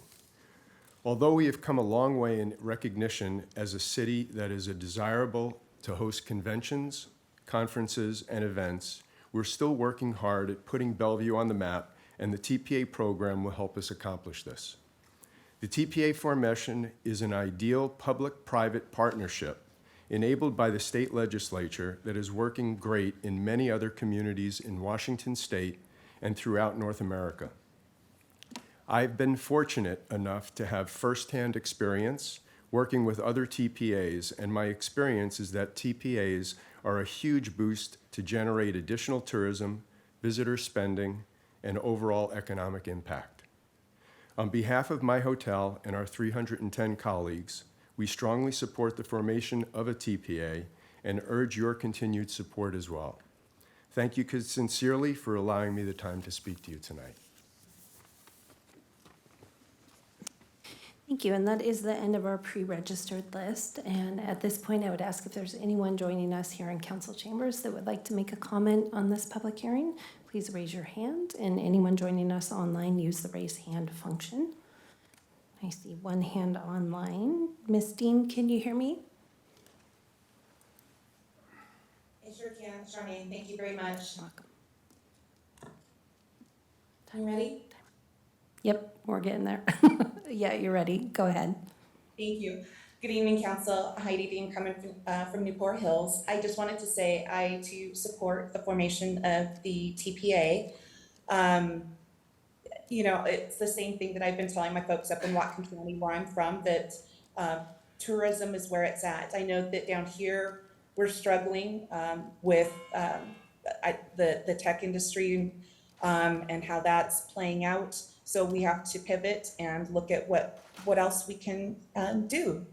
Although we have come a long way in recognition as a city that is desirable to host conventions, conferences, and events, we're still working hard at putting Bellevue on the map, and the TPA program will help us accomplish this. The TPA formation is an ideal public-private partnership enabled by the state legislature that is working great in many other communities in Washington state and throughout North America. I've been fortunate enough to have firsthand experience working with other TPAs, and my experience is that TPAs are a huge boost to generate additional tourism, visitor spending, and overall economic impact. On behalf of my hotel and our 310 colleagues, we strongly support the formation of a TPA and urge your continued support as well. Thank you sincerely for allowing me the time to speak to you tonight. Thank you, and that is the end of our pre-registered list. And at this point, I would ask if there's anyone joining us here in council chambers that would like to make a comment on this public hearing. Please raise your hand, and anyone joining us online, use the raise hand function. I see one hand online. Ms. Dean, can you hear me? I sure can, Charmaine. Thank you very much. Welcome. You ready? Yep, we're getting there. Yeah, you're ready. Go ahead. Thank you. Good evening, Council. Heidi Dean coming from Newport Hills. I just wanted to say I too support the formation of the TPA. You know, it's the same thing that I've been telling my folks up in Whatcom County where I'm from, that tourism is where it's at. I know that down here we're struggling with the tech industry and how that's playing out. So we have to pivot and look at what else we can do.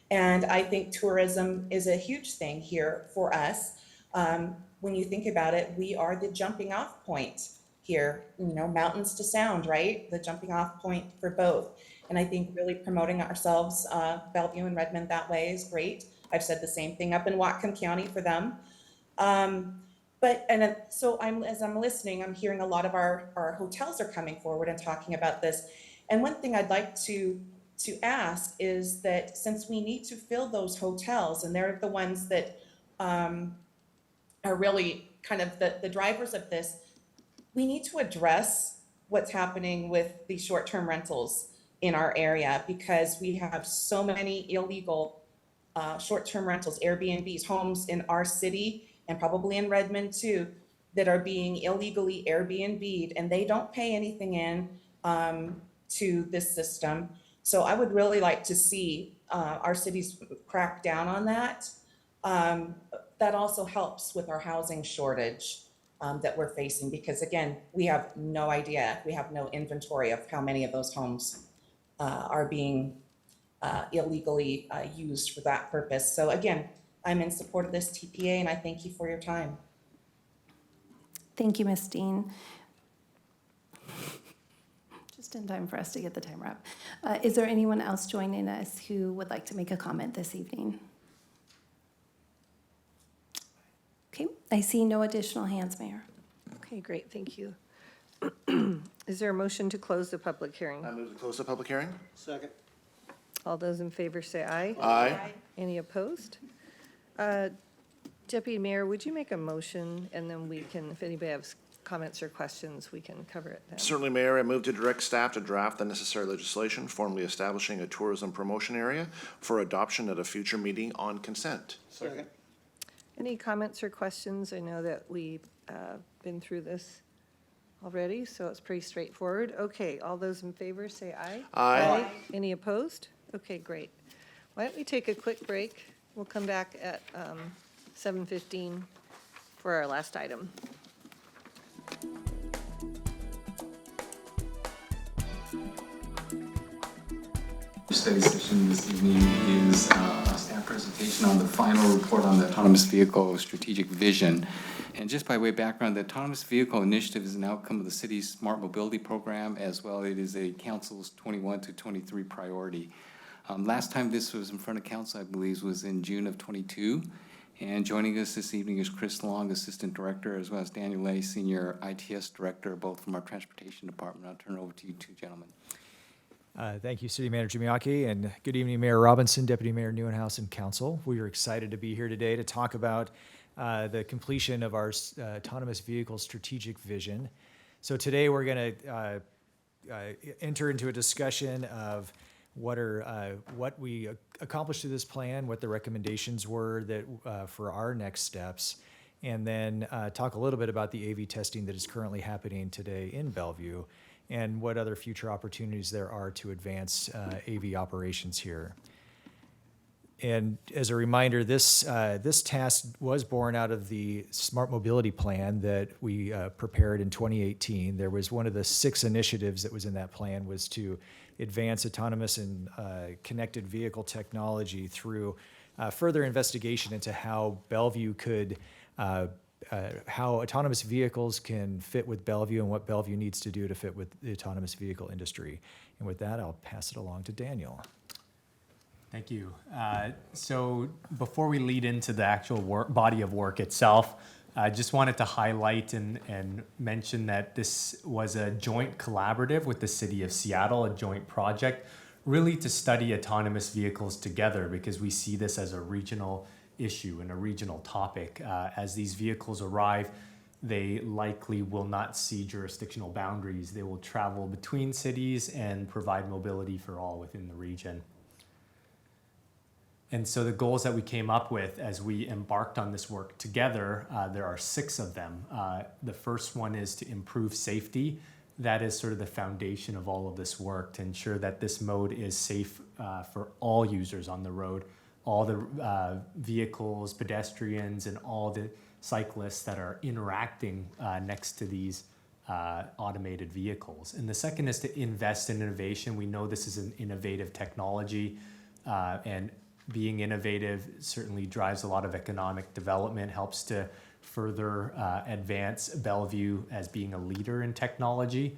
And I think tourism is a huge thing here for us. When you think about it, we are the jumping off point here, mountains to sound, right? The jumping off point for both. And I think really promoting ourselves, Bellevue and Redmond that way is great. I've said the same thing up in Whatcom County for them. So as I'm listening, I'm hearing a lot of our hotels are coming forward and talking about this. And one thing I'd like to ask is that since we need to fill those hotels, and they're the ones that are really kind of the drivers of this, we need to address what's happening with the short-term rentals in our area, because we have so many illegal short-term rentals, Airbnbs, homes in our city and probably in Redmond too, that are being illegally Airbnb'd, and they don't pay anything in to this system. So I would really like to see our cities crack down on that. That also helps with our housing shortage that we're facing, because again, we have no idea, we have no inventory of how many of those homes are being illegally used for that purpose. So again, I'm in support of this TPA, and I thank you for your time. Thank you, Ms. Dean. Just in time for us to get the timer up. Is there anyone else joining us who would like to make a comment this evening? Okay, I see no additional hands, Mayor. Okay, great, thank you. Is there a motion to close the public hearing? I move to close the public hearing. Second. All those in favor say aye. Aye. Any opposed? Deputy Mayor, would you make a motion, and then we can, if anybody has comments or questions, we can cover it then. Certainly, Mayor. I move to direct staff to draft the necessary legislation formally establishing a tourism promotion area for adoption at a future meeting on consent. Second. Any comments or questions? I know that we've been through this already, so it's pretty straightforward. Okay, all those in favor say aye. Aye. Any opposed? Okay, great. Why don't we take a quick break? We'll come back at 7:15 for our last item. Study session this evening is a staff presentation on the final report on the autonomous vehicle strategic vision. And just by way of background, the autonomous vehicle initiative is an outcome of the city's smart mobility program, as well it is a council's 21 to 23 priority. Last time this was in front of council, I believe, was in June of 22. And joining us this evening is Chris Long, Assistant Director, as well as Daniel Lay, Senior ITS Director, both from our Transportation Department. I'll turn it over to you two gentlemen. Thank you, City Manager Miyake, and good evening, Mayor Robinson, Deputy Mayor Neuenhuis, and Council. We are excited to be here today to talk about the completion of our autonomous vehicle strategic vision. So today we're going to enter into a discussion of what we accomplished through this plan, what the recommendations were that for our next steps, and then talk a little bit about the AV testing that is currently happening today in Bellevue, and what other future opportunities there are to advance AV operations here. And as a reminder, this task was born out of the Smart Mobility Plan that we prepared in 2018. There was one of the 6 initiatives that was in that plan was to advance autonomous and connected vehicle technology through further investigation into how Bellevue could how autonomous vehicles can fit with Bellevue and what Bellevue needs to do to fit with the autonomous vehicle industry. And with that, I'll pass it along to Daniel. Thank you. So before we lead into the actual body of work itself, I just wanted to highlight and mention that this was a joint collaborative with the City of Seattle, a joint project, really to study autonomous vehicles together, because we see this as a regional issue and a regional topic. As these vehicles arrive, they likely will not see jurisdictional boundaries. They will travel between cities and provide mobility for all within the region. And so the goals that we came up with as we embarked on this work together, there are 6 of them. The first one is to improve safety. That is sort of the foundation of all of this work, to ensure that this mode is safe for all users on the road, all the vehicles, pedestrians, and all the cyclists that are interacting next to these automated vehicles. And the second is to invest in innovation. We know this is an innovative technology, and being innovative certainly drives a lot of economic development, helps to further advance Bellevue as being a leader in technology.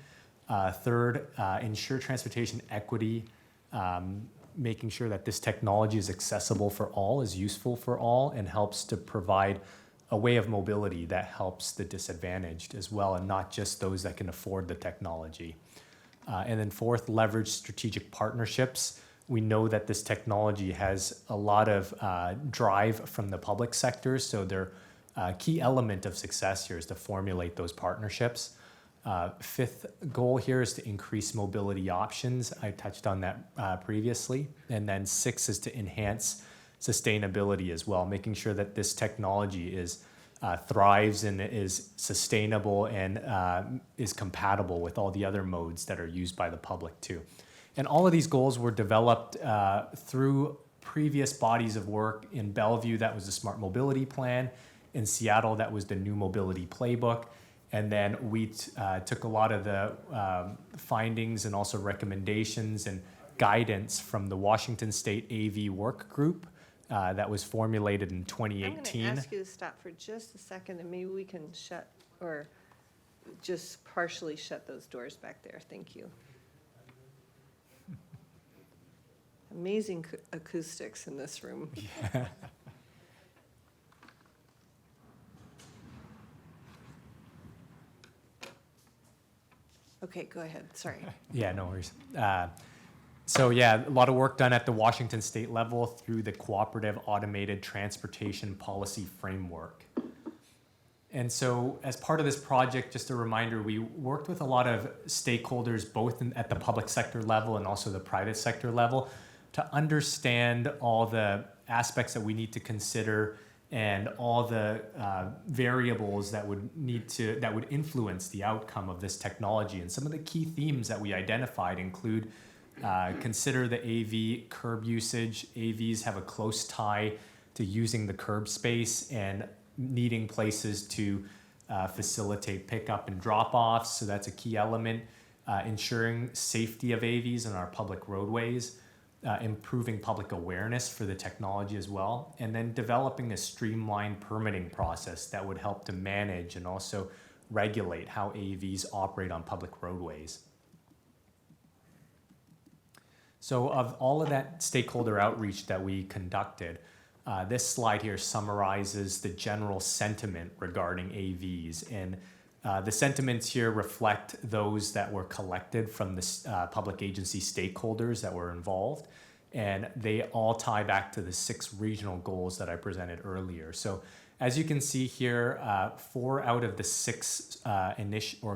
Third, ensure transportation equity, making sure that this technology is accessible for all, is useful for all, and helps to provide a way of mobility that helps the disadvantaged as well, and not just those that can afford the technology. And then fourth, leverage strategic partnerships. We know that this technology has a lot of drive from the public sector, so their key element of success here is to formulate those partnerships. Fifth goal here is to increase mobility options. I touched on that previously. And then six is to enhance sustainability as well, making sure that this technology is thrives and is sustainable and is compatible with all the other modes that are used by the public too. And all of these goals were developed through previous bodies of work. In Bellevue, that was the Smart Mobility Plan. In Seattle, that was the New Mobility Playbook. And then we took a lot of the findings and also recommendations and guidance from the Washington State AV Work Group that was formulated in 2018. I'm going to ask you to stop for just a second, and maybe we can shut, or just partially shut those doors back there. Thank you. Amazing acoustics in this room. Yeah. Okay, go ahead. Sorry. Yeah, no worries. So yeah, a lot of work done at the Washington State level through the Cooperative Automated Transportation Policy Framework. And so as part of this project, just a reminder, we worked with a lot of stakeholders, both at the public sector level and also the private sector level, to understand all the aspects that we need to consider and all the variables that would influence the outcome of this technology. And some of the key themes that we identified include consider the AV curb usage. AVs have a close tie to using the curb space and needing places to facilitate pickup and drop-offs. So that's a key element. Ensuring safety of AVs on our public roadways. Improving public awareness for the technology as well, and then developing a streamlined permitting process that would help to manage and also regulate how AVs operate on public roadways. So of all of that stakeholder outreach that we conducted, this slide here summarizes the general sentiment regarding AVs. And the sentiments here reflect those that were collected from the public agency stakeholders that were involved, and they all tie back to the 6 regional goals that I presented earlier. So as you can see here, 4 out of the 6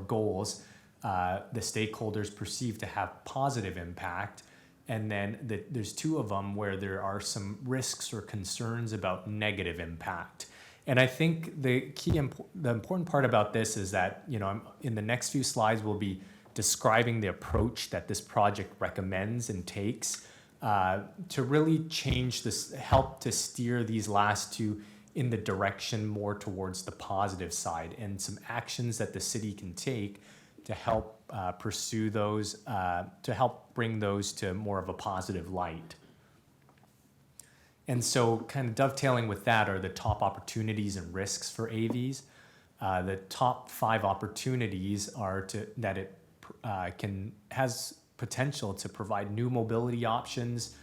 goals, the stakeholders perceive to have positive impact, and then there's 2 of them where there are some risks or concerns about negative impact. And I think the important part about this is that, in the next few slides, we'll be describing the approach that this project recommends and takes to really change this, help to steer these last 2 in the direction more towards the positive side, and some actions that the city can take to help pursue those, to help bring those to more of a positive light. And so kind of dovetailing with that are the top opportunities and risks for AVs. The top 5 opportunities are that it has potential to provide new mobility options,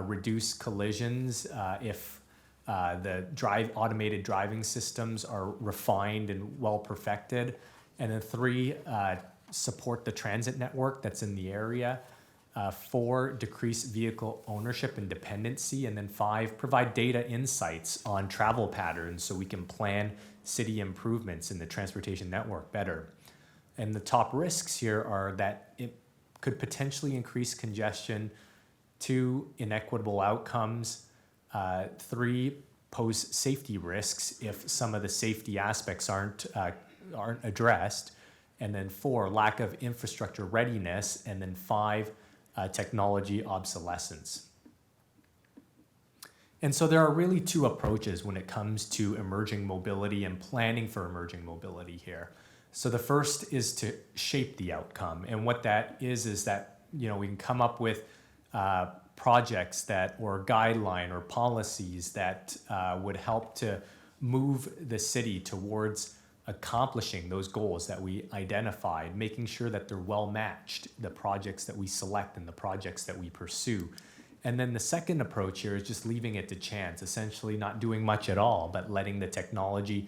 reduce collisions if the automated driving systems are refined and well perfected. And then 3, support the transit network that's in the area. 4, decrease vehicle ownership and dependency. And then 5, provide data insights on travel patterns so we can plan city improvements in the transportation network better. And the top risks here are that it could potentially increase congestion. 2, inequitable outcomes. 3, pose safety risks if some of the safety aspects aren't addressed. And then 4, lack of infrastructure readiness. And then 5, technology obsolescence. And so there are really 2 approaches when it comes to emerging mobility and planning for emerging mobility here. So the first is to shape the outcome. And what that is that, we can come up with projects or guideline or policies that would help to move the city towards accomplishing those goals that we identified, making sure that they're well matched, the projects that we select and the projects that we pursue. And then the second approach here is just leaving it to chance, essentially not doing much at all, but letting the technology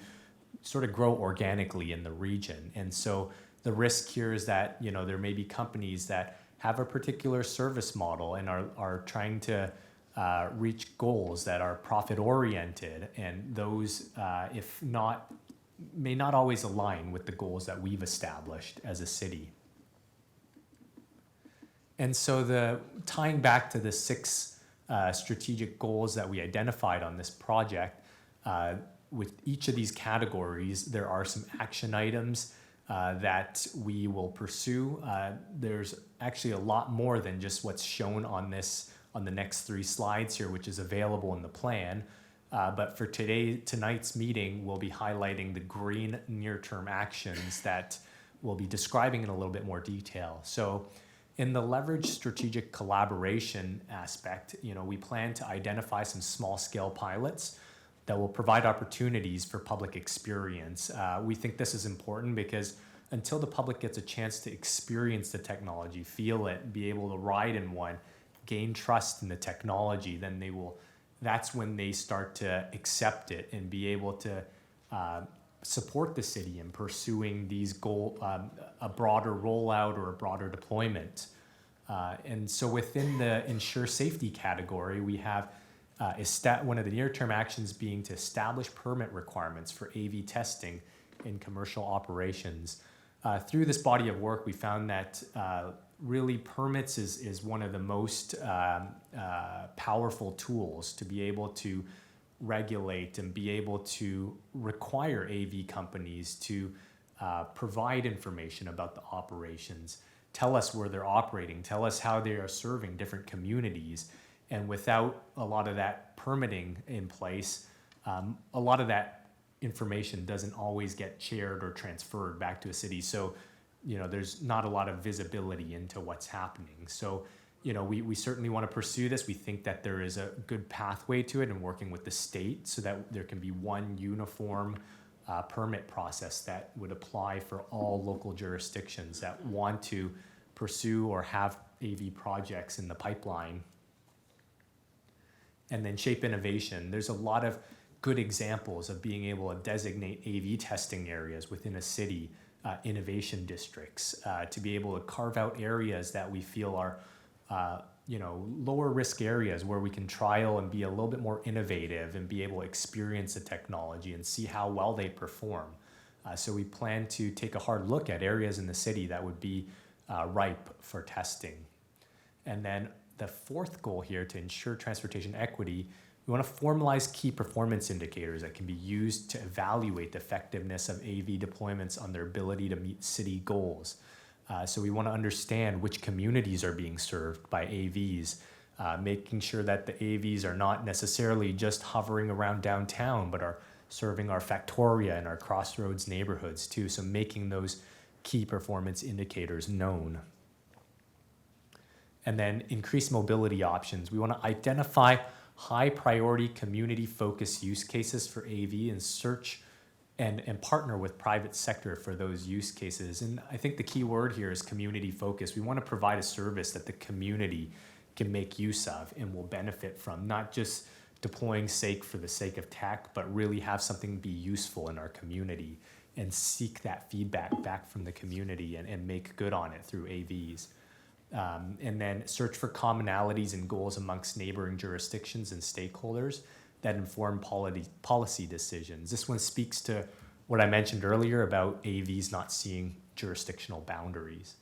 sort of grow organically in the region. And so the risk here is that, you know, there may be companies that have a particular service model and are trying to reach goals that are profit oriented, and those, if not, may not always align with the goals that we've established as a city. And so tying back to the 6 strategic goals that we identified on this project, with each of these categories, there are some action items that we will pursue. There's actually a lot more than just what's shown on the next 3 slides here, which is available in the plan. But for tonight's meeting, we'll be highlighting the green near-term actions that we'll be describing in a little bit more detail. So in the leverage strategic collaboration aspect, you know, we plan to identify some small-scale pilots that will provide opportunities for public experience. We think this is important because until the public gets a chance to experience the technology, feel it, be able to ride in one, gain trust in the technology, then that's when they start to accept it and be able to support the city in pursuing these a broader rollout or a broader deployment. And so within the ensure safety category, we have one of the near-term actions being to establish permit requirements for AV testing in commercial operations. Through this body of work, we found that really permits is one of the most powerful tools to be able to regulate and be able to require AV companies to provide information about the operations, tell us where they're operating, tell us how they are serving different communities. And without a lot of that permitting in place, a lot of that information doesn't always get shared or transferred back to a city. So, you know, there's not a lot of visibility into what's happening. So, you know, we certainly want to pursue this. We think that there is a good pathway to it and working with the state so that there can be one uniform permit process that would apply for all local jurisdictions that want to pursue or have AV projects in the pipeline. And then shape innovation. There's a lot of good examples of being able to designate AV testing areas within a city, innovation districts, to be able to carve out areas that we feel are, you know, lower risk areas where we can trial and be a little bit more innovative and be able to experience the technology and see how well they perform. So we plan to take a hard look at areas in the city that would be ripe for testing. And then the 4th goal here, to ensure transportation equity, we want to formalize key performance indicators that can be used to evaluate the effectiveness of AV deployments on their ability to meet city goals. So we want to understand which communities are being served by AVs, making sure that the AVs are not necessarily just hovering around downtown, but are serving our Factoria and our Crossroads neighborhoods too. So making those key performance indicators known. And then increase mobility options. We want to identify high priority community focused use cases for AV and search and partner with private sector for those use cases. And I think the key word here is community focused. We want to provide a service that the community can make use of and will benefit from, not just deploying for the sake of tech, but really have something be useful in our community and seek that feedback back from the community and make good on it through AVs. And then search for commonalities and goals amongst neighboring jurisdictions and stakeholders that inform policy decisions. This one speaks to what I mentioned earlier about AVs not seeing jurisdictional boundaries.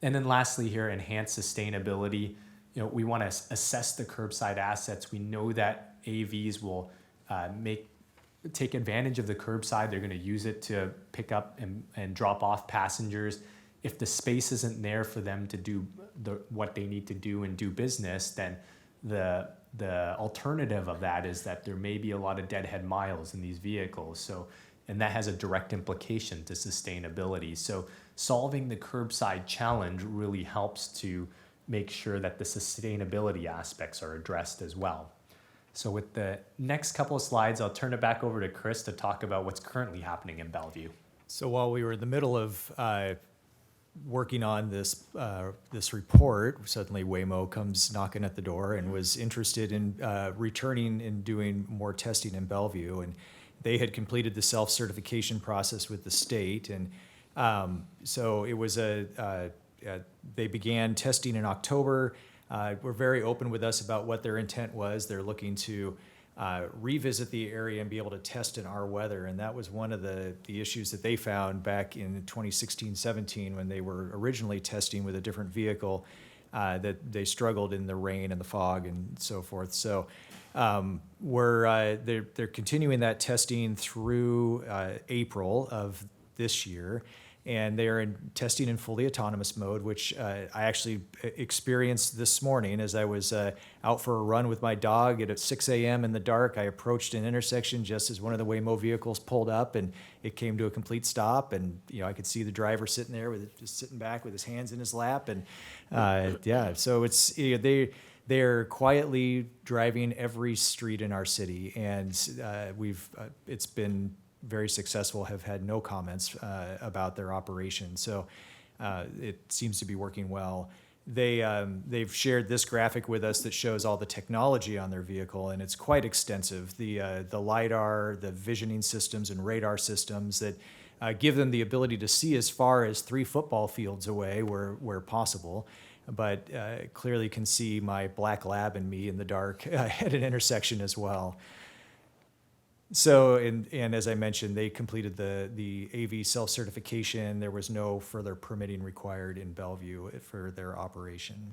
And then lastly here, enhance sustainability. You know, we want to assess the curbside assets. We know that AVs will take advantage of the curbside. They're going to use it to pick up and drop off passengers. If the space isn't there for them to do what they need to do and do business, then the alternative of that is that there may be a lot of deadhead miles in these vehicles. So, and that has a direct implication to sustainability. So solving the curbside challenge really helps to make sure that the sustainability aspects are addressed as well. So with the next couple of slides, I'll turn it back over to Chris to talk about what's currently happening in Bellevue. So while we were in the middle of working on this report, suddenly Waymo comes knocking at the door and was interested in returning and doing more testing in Bellevue. And they had completed the self-certification process with the state. And so it was they began testing in October. Were very open with us about what their intent was. They're looking to revisit the area and be able to test in our weather. And that was one of the issues that they found back in 2016-17 when they were originally testing with a different vehicle, that they struggled in the rain and the fog and so forth. So they're continuing that testing through April of this year. And they are testing in fully autonomous mode, which I actually experienced this morning as I was out for a run with my dog at 6 a.m. in the dark. I approached an intersection just as one of the Waymo vehicles pulled up, and it came to a complete stop. And I could see the driver sitting there just sitting back with his hands in his lap. And so it's they're quietly driving every street in our city, and it's been very successful, have had no comments about their operation. So it seems to be working well. They've shared this graphic with us that shows all the technology on their vehicle, and it's quite extensive. The LiDAR, the visioning systems and radar systems that give them the ability to see as far as 3 football fields away where possible, but clearly can see my black lab and me in the dark at an intersection as well. So, and as I mentioned, they completed the AV self-certification. There was no further permitting required in Bellevue for their operation.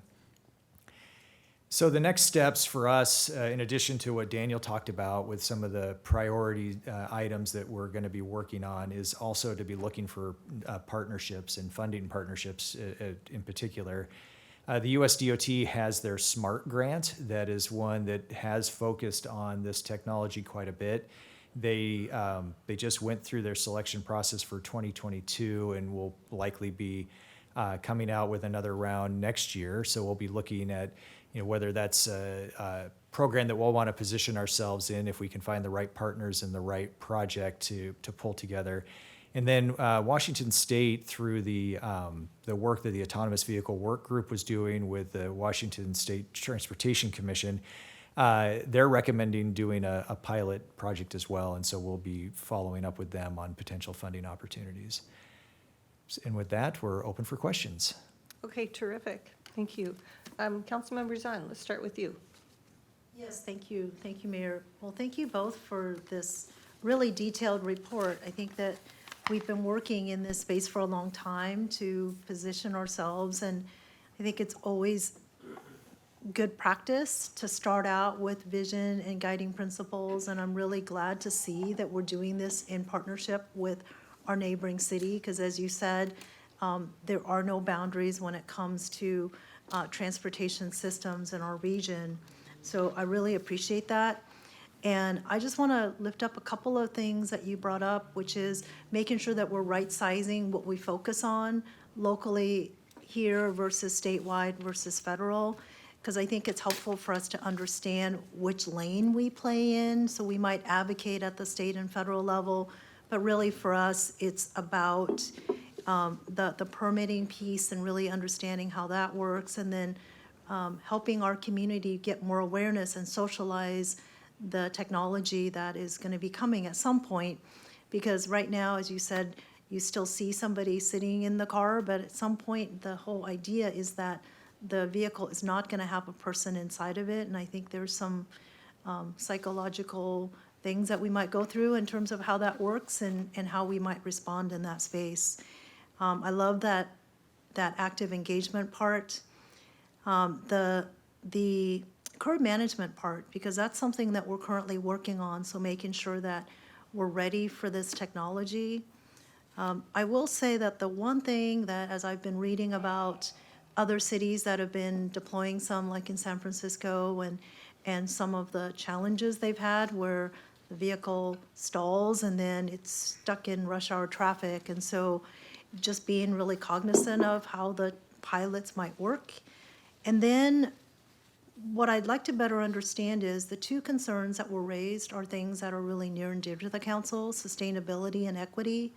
So the next steps for us, in addition to what Daniel talked about with some of the priority items that we're going to be working on, is also to be looking for partnerships and funding partnerships in particular. The US DOT has their SMART grant. That is one that has focused on this technology quite a bit. They just went through their selection process for 2022 and will likely be coming out with another round next year. So we'll be looking at whether that's a program that we'll want to position ourselves in if we can find the right partners and the right project to pull together. And then Washington State, through the work that the Autonomous Vehicle Work Group was doing with the Washington State Transportation Commission, they're recommending doing a pilot project as well. And so we'll be following up with them on potential funding opportunities. And with that, we're open for questions. Okay, terrific. Thank you. Councilmember Zahn, let's start with you. Yes, thank you. Thank you, Mayor. Well, thank you both for this really detailed report. I think that we've been working in this space for a long time to position ourselves, and I think it's always good practice to start out with vision and guiding principles, and I'm really glad to see that we're doing this in partnership with our neighboring city, because as you said, there are no boundaries when it comes to transportation systems in our region. So I really appreciate that. And I just want to lift up a couple of things that you brought up, which is making sure that we're right-sizing what we focus on locally here versus statewide versus federal, because I think it's helpful for us to understand which lane we play in. So we might advocate at the state and federal level, but really for us, it's about the permitting piece and really understanding how that works, and then helping our community get more awareness and socialize the technology that is going to be coming at some point. Because right now, as you said, you still see somebody sitting in the car, but at some point, the whole idea is that the vehicle is not going to have a person inside of it. And I think there's some psychological things that we might go through in terms of how that works and how we might respond in that space. I love that active engagement part. The curb management part, because that's something that we're currently working on, so making sure that we're ready for this technology. I will say that the one thing that, as I've been reading about other cities that have been deploying some, like in San Francisco, and some of the challenges they've had where the vehicle stalls and then it's stuck in rush hour traffic. And so just being really cognizant of how the pilots might work. And then what I'd like to better understand is the two concerns that were raised are things that are really near and dear to the council, sustainability and equity.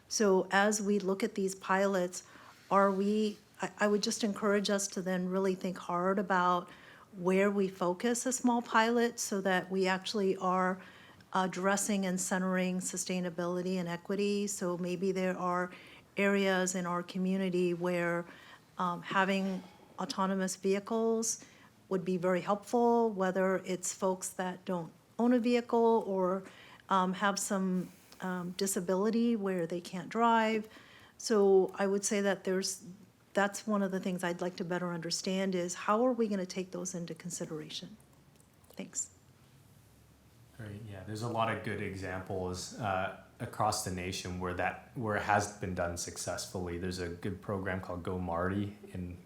So as we look at these pilots, I would just encourage us to then really think hard about where we focus a small pilot so that we actually are addressing and centering sustainability and equity. So maybe there are areas in our community where having autonomous vehicles would be very helpful, whether it's folks that don't own a vehicle or have some disability where they can't drive. So I would say that that's one of the things I'd like to better understand is how are we going to take those into consideration? Thanks. Great, yeah, there's a lot of good examples across the nation where it has been done successfully. There's a good program called Go Marty in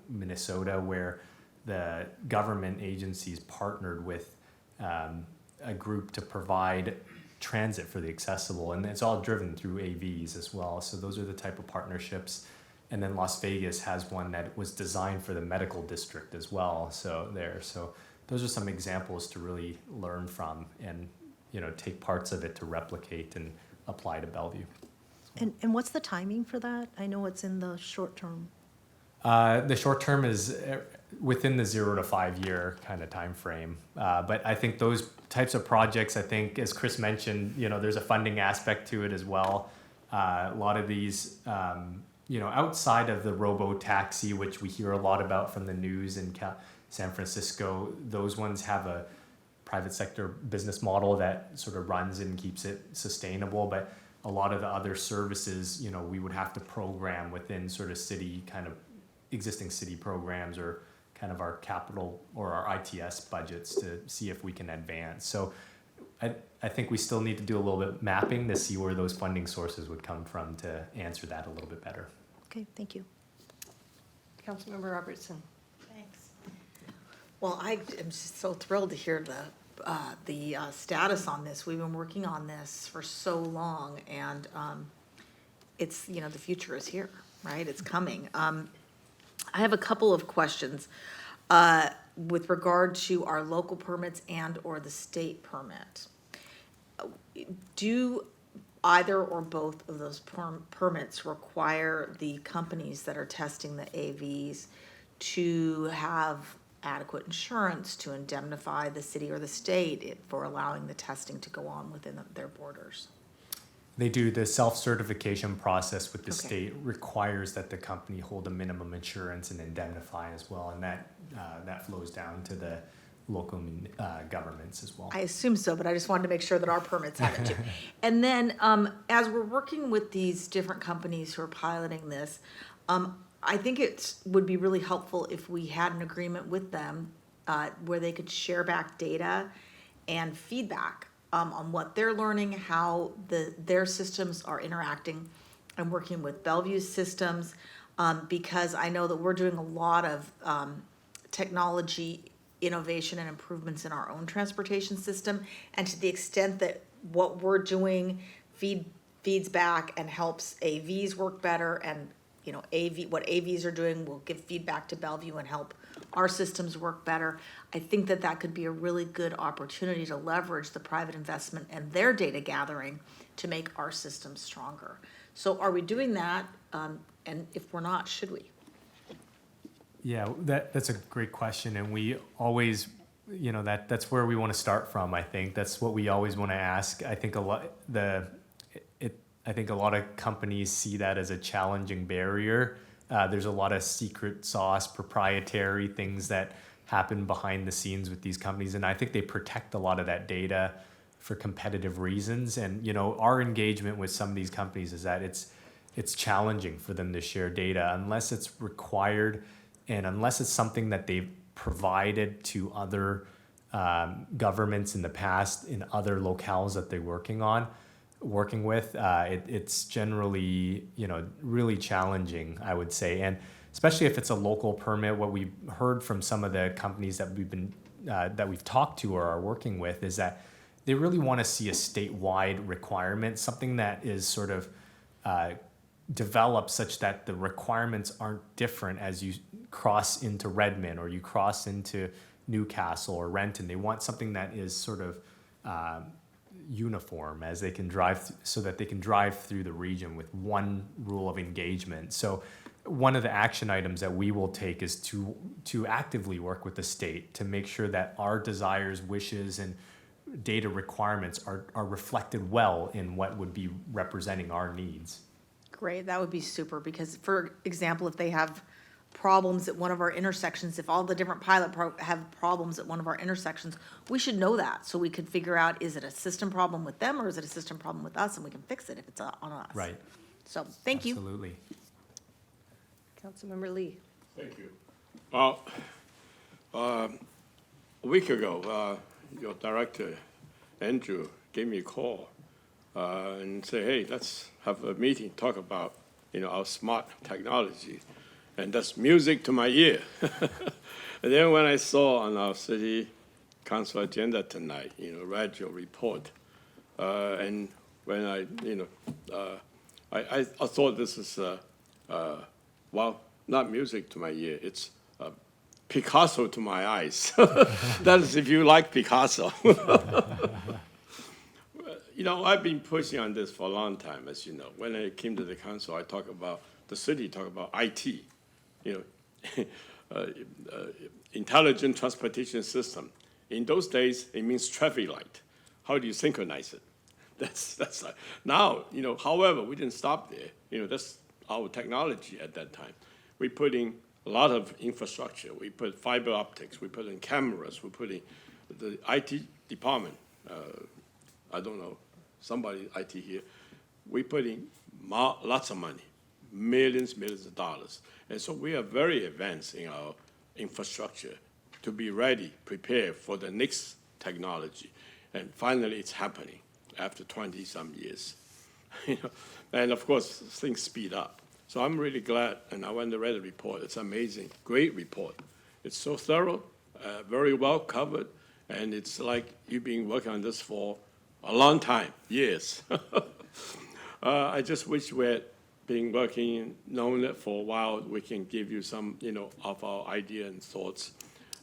Minnesota where the government agencies partnered with a group to provide transit for the accessible, and it's all driven through AVs as well. So those are the type of partnerships. And then Las Vegas has one that was designed for the medical district as well. So those are some examples to really learn from and, take parts of it to replicate and apply to Bellevue. And what's the timing for that? I know it's in the short term. The short term is within the 0 to 5 year kind of time frame. But I think those types of projects, I think, as Chris mentioned, there's a funding aspect to it as well. A lot of these, outside of the robo-taxi, which we hear a lot about from the news in San Francisco, those ones have a private sector business model that sort of runs and keeps it sustainable. But a lot of the other services, we would have to program within sort of city kind of existing city programs or kind of our capital or our ITS budgets to see if we can advance. So I think we still need to do a little bit mapping to see where those funding sources would come from to answer that a little bit better. Okay, thank you. Councilmember Robertson. Thanks. Well, I am just so thrilled to hear the status on this. We've been working on this for so long, and it's, the future is here, right? It's coming. I have a couple of questions with regard to our local permits and or the state permit. Do either or both of those permits require the companies that are testing the AVs to have adequate insurance to indemnify the city or the state for allowing the testing to go on within their borders? They do. The self-certification process with the Okay. state requires that the company hold a minimum insurance and indemnify as well, and that flows down to the local governments as well. I assume so, but I just wanted to make sure that our permits have it too. And then, as we're working with these different companies who are piloting this, I think it would be really helpful if we had an agreement with them where they could share back data and feedback on what they're learning, how their systems are interacting and working with Bellevue's systems, because I know that we're doing a lot of technology innovation and improvements in our own transportation system, and to the extent that what we're doing feeds back and helps AVs work better, and what AVs are doing will give feedback to Bellevue and help our systems work better. I think that could be a really good opportunity to leverage the private investment and their data gathering to make our systems stronger. So are we doing that? And if we're not, should we? Yeah, that's a great question, and we always, that's where we want to start from. I think that's what we always want to ask. I think a lot of companies see that as a challenging barrier. There's a lot of secret sauce, proprietary things that happen behind the scenes with these companies, and I think they protect a lot of that data for competitive reasons. And our engagement with some of these companies is that it's challenging for them to share data unless it's required. And unless it's something that they've provided to other governments in the past in other locales that they're working with, it's generally, really challenging, I would say. And especially if it's a local permit, what we've heard from some of the companies that we've talked to or are working with is that they really want to see a statewide requirement, something that is sort of developed such that the requirements aren't different as you cross into Redmond or you cross into Newcastle or Renton. They want something that is sort of uniform as they can so that they can drive through the region with one rule of engagement. So one of the action items that we will take is to actively work with the state to make sure that our desires, wishes, and data requirements are reflected well in what would be representing our needs. Great, that would be super, because for example, if they have problems at one of our intersections, if all the different have problems at one of our intersections, we should know that, so we could figure out, is it a system problem with them, or is it a system problem with us, and we can fix it if it's on us. Right. So, thank you. Absolutely. Councilmember Lee. Thank you. Well, a week ago, your director, Andrew, gave me a call and said, hey, let's have a meeting, talk about, our smart technology. And that's music to my ear. And then when I saw on our city council agenda tonight, read your report, and when I thought this is, well, not music to my ear, it's Picasso to my eyes. That is if you like Picasso. I've been pushing on this for a long time, as you know. When I came to the council, the city talked about IT, intelligent transportation system. In those days, it means traffic light. How do you synchronize it? That's like, now, however, we didn't stop there. That's our technology at that time. We put in a lot of infrastructure. We put fiber optics. We put in cameras. We put in the IT department. I don't know, somebody IT here. We put in lots of money, millions of dollars. And so we are very advanced in our infrastructure to be ready, prepared for the next technology. And finally, it's happening after 20-some years. And of course, things speed up. So I'm really glad, and I went to read the report. It's amazing, great report. It's so thorough, very well covered, and it's like you've been working on this for a long time, years. I just wish we had been working, known it for a while. We can give you some, of our idea and thoughts.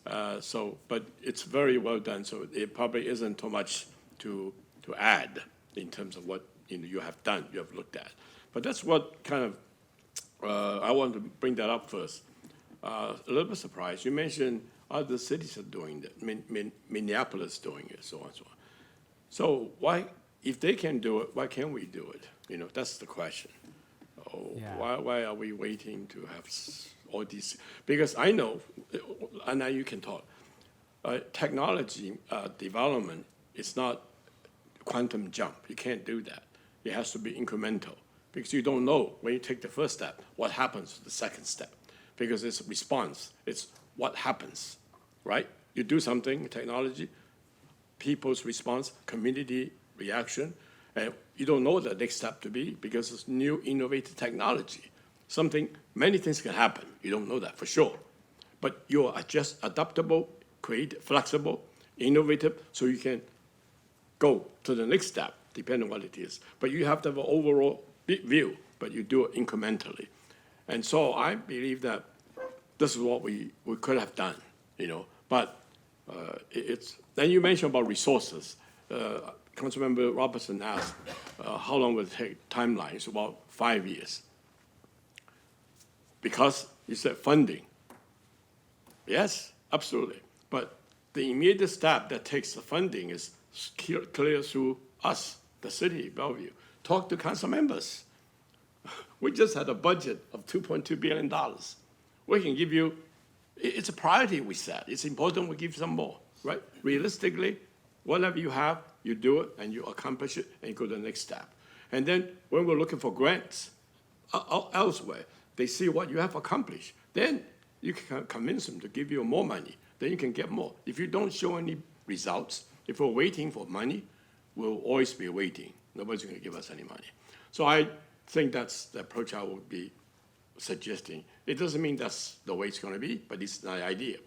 But it's very well done. So it probably isn't too much to add in terms of what you have done, you have looked at. But that's what kind of I want to bring that up first. A little bit surprised. You mentioned other cities are doing it, Minneapolis doing it, so on and so on. So why, if they can do it, why can't we do it? That's the question. Why are we waiting to have all these? Because I know, and now you can talk, technology development is not quantum jump. You can't do that. It has to be incremental, because you don't know when you take the first step, what happens to the second step, because it's a response. It's what happens, right? You do something, technology, people's response, community reaction, and you don't know the next step to be because it's new, innovative technology. Many things can happen. You don't know that for sure. But you're just adaptable, creative, flexible, innovative, so you can go to the next step, depending on what it is. But you have to have an overall big view, but you do it incrementally. And so I believe that this is what we could have done, But then you mentioned about resources. Councilmember Robertson asked, how long will it take? Timeline, it's about 5 years. Because you said funding. Yes, absolutely. But the immediate step that takes the funding is clear through us, the city, Bellevue. Talk to council members. We just had a budget of $2.2 billion. We can give you, it's a priority we set. It's important we give some more, right? Realistically, whatever you have, you do it and you accomplish it and you go to the next step. And then when we're looking for grants elsewhere, they see what you have accomplished. Then you can convince them to give you more money. Then you can get more. If you don't show any results, if we're waiting for money, we'll always be waiting. Nobody's going to give us any money. So I think that's the approach I would be suggesting. It doesn't mean that's the way it's going to be, but it's the idea.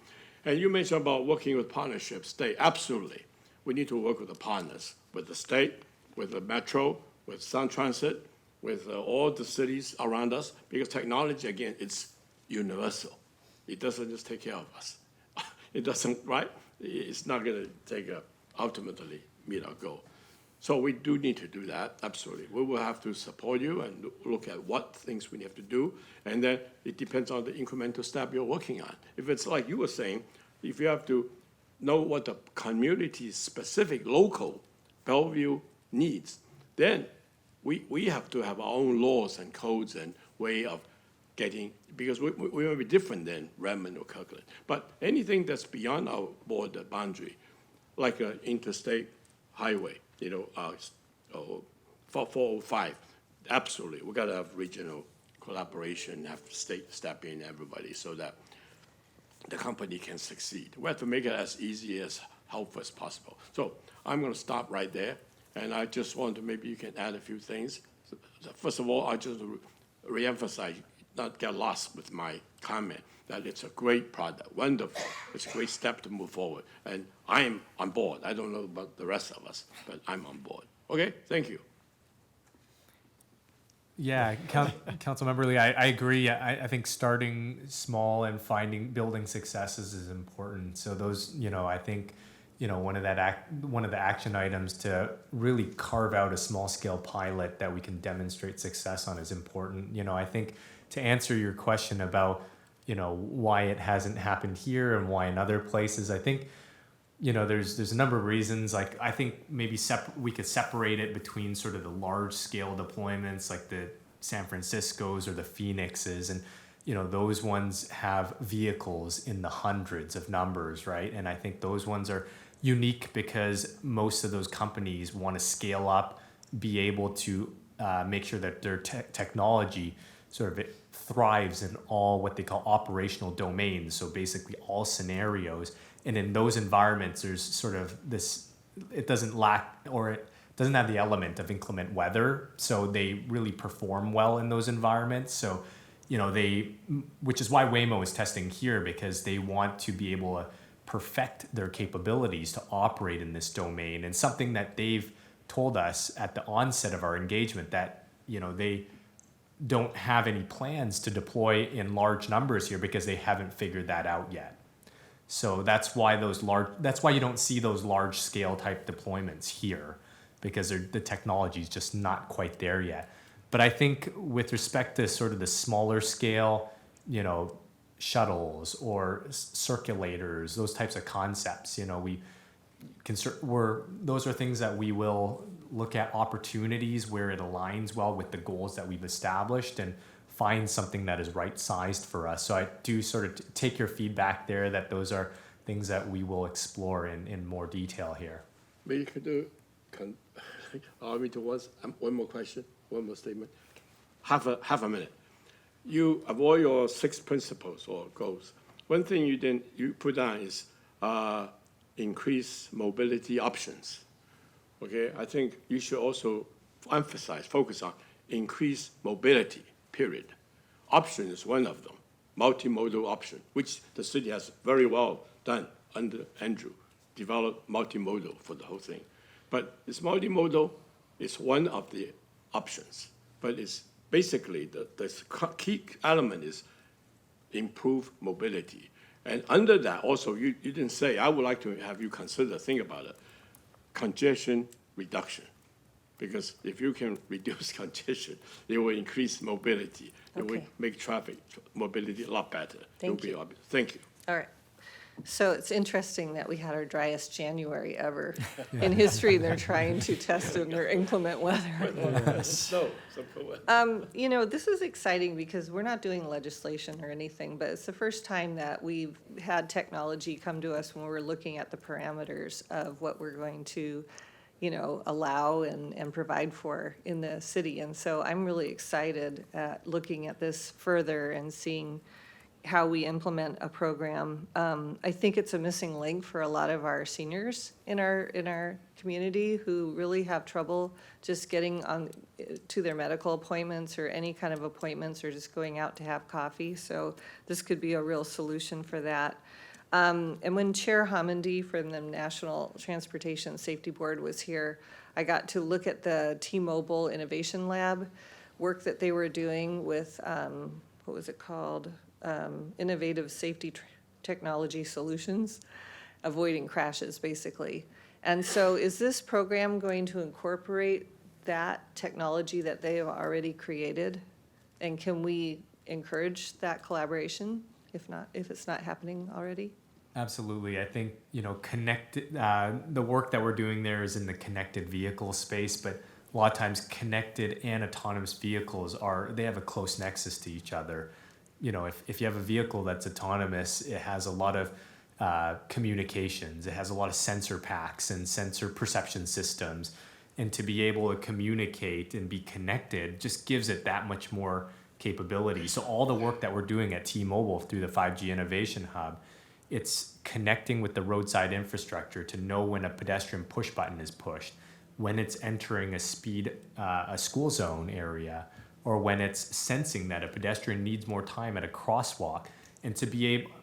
And you mentioned about working with partnerships, state. Absolutely. We need to work with the partners, with the state, with the metro, with Sound Transit, with all the cities around us, because technology, again, it's universal. It doesn't just take care of us. It doesn't, right? It's not gonna ultimately meet our goal. So we do need to do that, absolutely. We will have to support you and look at what things we have to do, and then it depends on the incremental step you're working on. If it's like you were saying, if you have to know what the community-specific, local Bellevue needs, then we have to have our own laws and codes and way of getting, because we will be different than Redmond or Kirkland. But anything that's beyond our border boundary, like an interstate highway, 405, absolutely, we gotta have regional collaboration, have state step in, everybody, so that the company can succeed. We have to make it as easy as helpful as possible. So I'm gonna stop right there, and I just want to, maybe you can add a few things. First of all, I just reemphasize, not get lost with my comment, that it's a great product, wonderful. It's a great step to move forward, and I am on board. I don't know about the rest of us, but I'm on board. Okay, thank you. Yeah, Councilmember Lee, I agree. I think starting small and building successes is important. So those, I think, one of the action items to really carve out a small scale pilot that we can demonstrate success on is important. I think to answer your question about, why it hasn't happened here and why in other places, I think, there's a number of reasons. Like, I think maybe we could separate it between sort of the large scale deployments, like the San Franciscos or the Phoenixes, and those ones have vehicles in the hundreds of numbers, right? And I think those ones are unique because most of those companies want to scale up, be able to make sure that their technology sort of thrives in all what they call operational domains. So basically all scenarios. And in those environments, there's sort of this, it doesn't have the element of inclement weather. So they really perform well in those environments. So, which is why Waymo is testing here, because they want to be able to perfect their capabilities to operate in this domain. And something that they've told us at the onset of our engagement that, they don't have any plans to deploy in large numbers here because they haven't figured that out yet. So that's why you don't see those large scale type deployments here, because the technology is just not quite there yet. But I think with respect to sort of the smaller scale, shuttles or circulators, those types of concepts, those are things that we will look at opportunities where it aligns well with the goals that we've established and find something that is right-sized for us. So I do sort of take your feedback there that those are things that we will explore in more detail here. Maybe you could allow me to one more question, one more statement. Half a minute. Of all your 6 principles or goals, one thing you put down is increase mobility options. Okay, I think you should also focus on increase mobility, period. Option is one of them, multimodal option, which the city has very well done under Andrew, developed multimodal for the whole thing. But this multimodal is one of the options, but it's basically the key element is improve mobility. And under that also, you didn't say, I would like to have you think about it, congestion reduction. Because if you can reduce congestion, it will increase mobility. It will make mobility a lot better. Thank you. Thank you. All right. So it's interesting that we had our driest January ever in history. They're trying to test in their inclement weather. This is exciting because we're not doing legislation or anything, but it's the first time that we've had technology come to us when we're looking at the parameters of what we're going to, allow and provide for in the city. And so I'm really excited at looking at this further and seeing how we implement a program. I think it's a missing link for a lot of our seniors in our community who really have trouble just getting on to their medical appointments or any kind of appointments or just going out to have coffee. So this could be a real solution for that. And when Chair Homendy from the National Transportation Safety Board was here, I got to look at the T-Mobile Innovation Lab, work that they were doing with, what was it called? Innovative Safety Technology Solutions, avoiding crashes, basically. And so is this program going to incorporate that technology that they have already created? And can we encourage that collaboration if it's not happening already? Absolutely. I think, the work that we're doing there is in the connected vehicle space, but a lot of times connected and autonomous vehicles they have a close nexus to each other. If you have a vehicle that's autonomous, it has a lot of communications. It has a lot of sensor packs and sensor perception systems. And to be able to communicate and be connected just gives it that much more capability. So all the work that we're doing at T-Mobile through the 5G Innovation Hub, it's connecting with the roadside infrastructure to know when a pedestrian push button is pushed, when it's entering a school zone area, or when it's sensing that a pedestrian needs more time at a crosswalk. And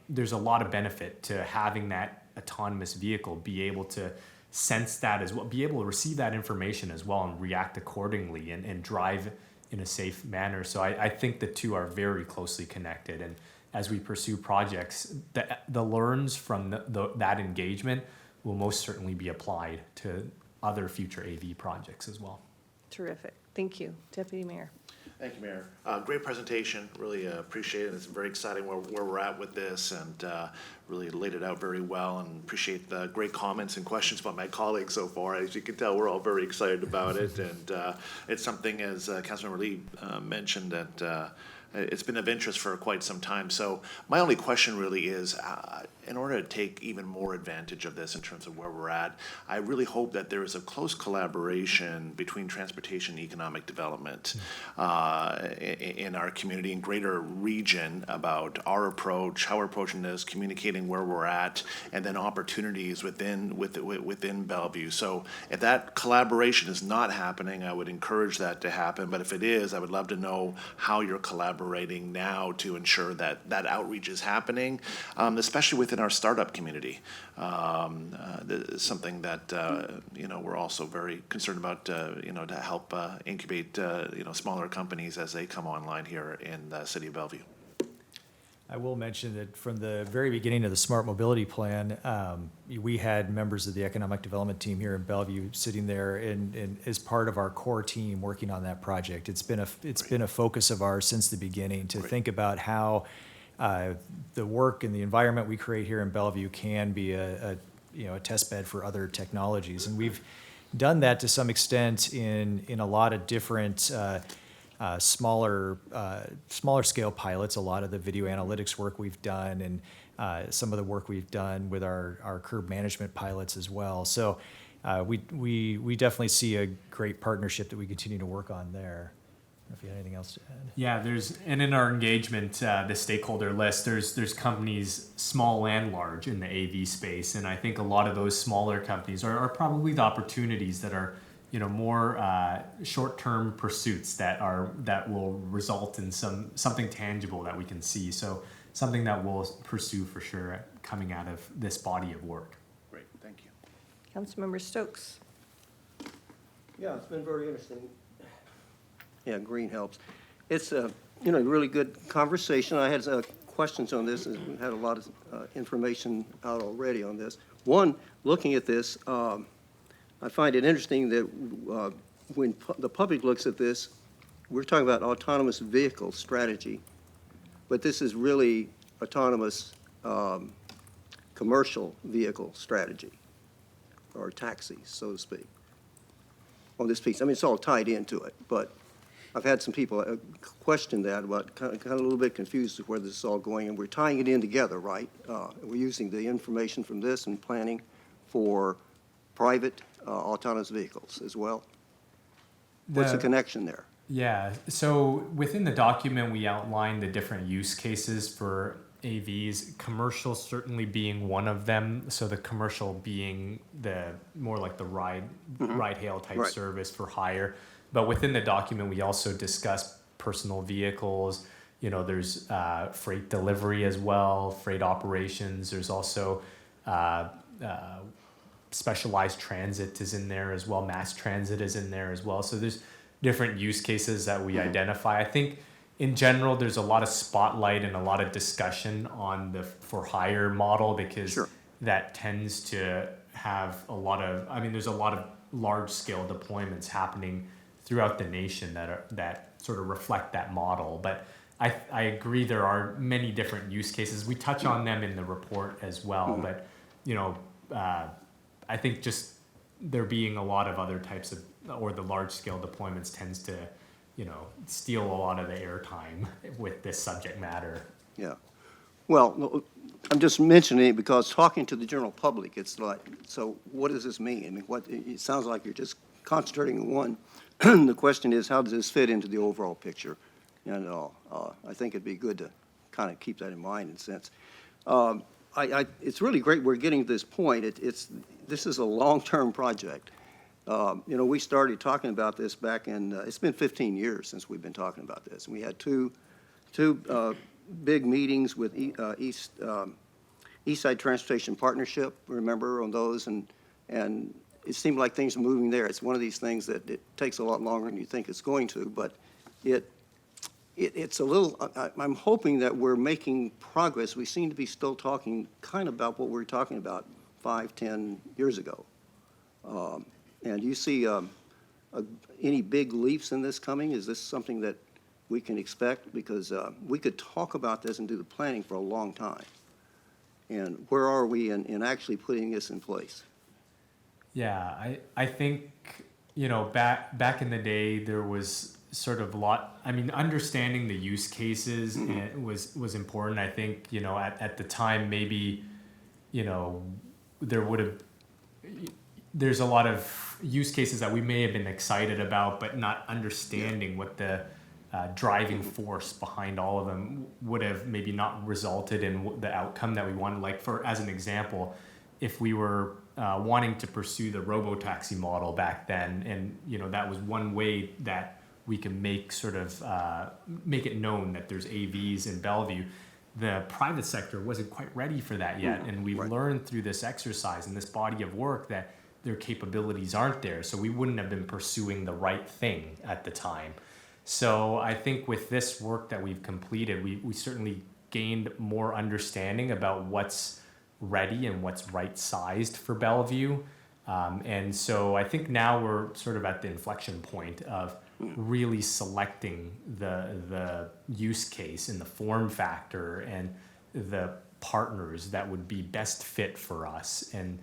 there's a lot of benefit to having that autonomous vehicle be able to sense that as well, be able to receive that information as well and react accordingly and drive in a safe manner. So I think the two are very closely connected. And as we pursue projects, the learns from that engagement will most certainly be applied to other future AV projects as well. Terrific. Thank you. Deputy Mayor. Thank you, Mayor. Great presentation. Really appreciate it. It's very exciting where we're at with this, and really laid it out very well, and appreciate the great comments and questions by my colleagues so far. As you can tell, we're all very excited about it, and it's something, as Councilmember Lee mentioned, that it's been of interest for quite some time. So my only question really is, in order to take even more advantage of this in terms of where we're at, I really hope that there is a close collaboration between transportation and economic development in our community and greater region about our approach, how we're approaching this, communicating where we're at, and then opportunities within Bellevue. So if that collaboration is not happening, I would encourage that to happen. But if it is, I would love to know how you're collaborating now to ensure that that outreach is happening, especially within our startup community. Something that we're also very concerned about, to help incubate smaller companies as they come online here in the city of Bellevue. I will mention that from the very beginning of the Smart Mobility Plan, we had members of the economic development team here in Bellevue sitting there and as part of our core team working on that project. It's been a focus of ours since the beginning to think about how the work and the environment we create here in Bellevue can be a test bed for other technologies. And we've done that to some extent in a lot of different smaller scale pilots, a lot of the video analytics work we've done, and some of the work we've done with our curb management pilots as well. So we definitely see a great partnership that we continue to work on there. I don't know if you had anything else to add. Yeah, and in our engagement, the stakeholder list, there's companies small and large in the AV space, and I think a lot of those smaller companies are probably the opportunities that are more short-term pursuits that will result in something tangible that we can see. So something that we'll pursue for sure coming out of this body of work. Great, thank you. Councilmember Stokes. Yeah, it's been very interesting. Yeah, green helps. It's a really good conversation. I had questions on this, and we've had a lot of information out already on this. One, looking at this, I find it interesting that when the public looks at this, we're talking about autonomous vehicle strategy, but this is really autonomous commercial vehicle strategy, or taxis, so to speak, on this piece. I mean, it's all tied into it, but I've had some people question that, about kind of a little bit confused with where this is all going, and we're tying it in together, right? We're using the information from this and planning for private autonomous vehicles as well. What's the connection there? Yeah, so within the document, we outlined the different use cases for AVs, commercial certainly being one of them. So the commercial being the more like the ride hail type service for hire. But within the document, we also discussed personal vehicles. There's freight delivery as well, freight operations. There's also specialized transit is in there as well. Mass transit is in there as well. So there's different use cases that we identify. I think in general, there's a lot of spotlight and a lot of discussion on the for hire model because that tends to have a lot of, I mean, there's a lot of large scale deployments happening throughout the nation that sort of reflect that model. But I agree there are many different use cases. We touch on them in the report as well, but I think just there being a lot of other types of, or the large scale deployments tends to, steal a lot of the airtime with this subject matter. Yeah. Well, no, I'm just mentioning it because talking to the general public, it's like, so what does this mean? I mean, it sounds like you're just concentrating on one. The question is, how does this fit into the overall picture? And I think it'd be good to kind of keep that in mind in a sense. It's really great we're getting to this point. This is a long-term project. We started talking about this back in, it's been 15 years since we've been talking about this. And we had two big meetings with East Side Transportation Partnership, remember, on those, and it seemed like things are moving there. It's one of these things that it takes a lot longer than you think it's going to, but it's a little, I'm hoping that we're making progress. We seem to be still talking kind of about what we were talking about 5-10 years ago. And do you see any big leaps in this coming? Is this something that we can expect? Because we could talk about this and do the planning for a long time. And where are we in actually putting this in place? Yeah, I think, back in the day, there was sort of a lot, I mean, understanding the use cases was important. I think, at the time, maybe, there's a lot of use cases that we may have been excited about, but not understanding what the driving force behind all of them would have maybe not resulted in the outcome that we wanted. Like as an example, if we were wanting to pursue the robo-taxi model back then, and that was one way that we can make make it known that there's AVs in Bellevue. The private sector wasn't quite ready for that yet, and we've learned through this exercise and this body of work that their capabilities aren't there, so we wouldn't have been pursuing the right thing at the time. So I think with this work that we've completed, we certainly gained more understanding about what's ready and what's right-sized for Bellevue. And so I think now we're sort of at the inflection point of really selecting the use case and the form factor and the partners that would be best fit for us. And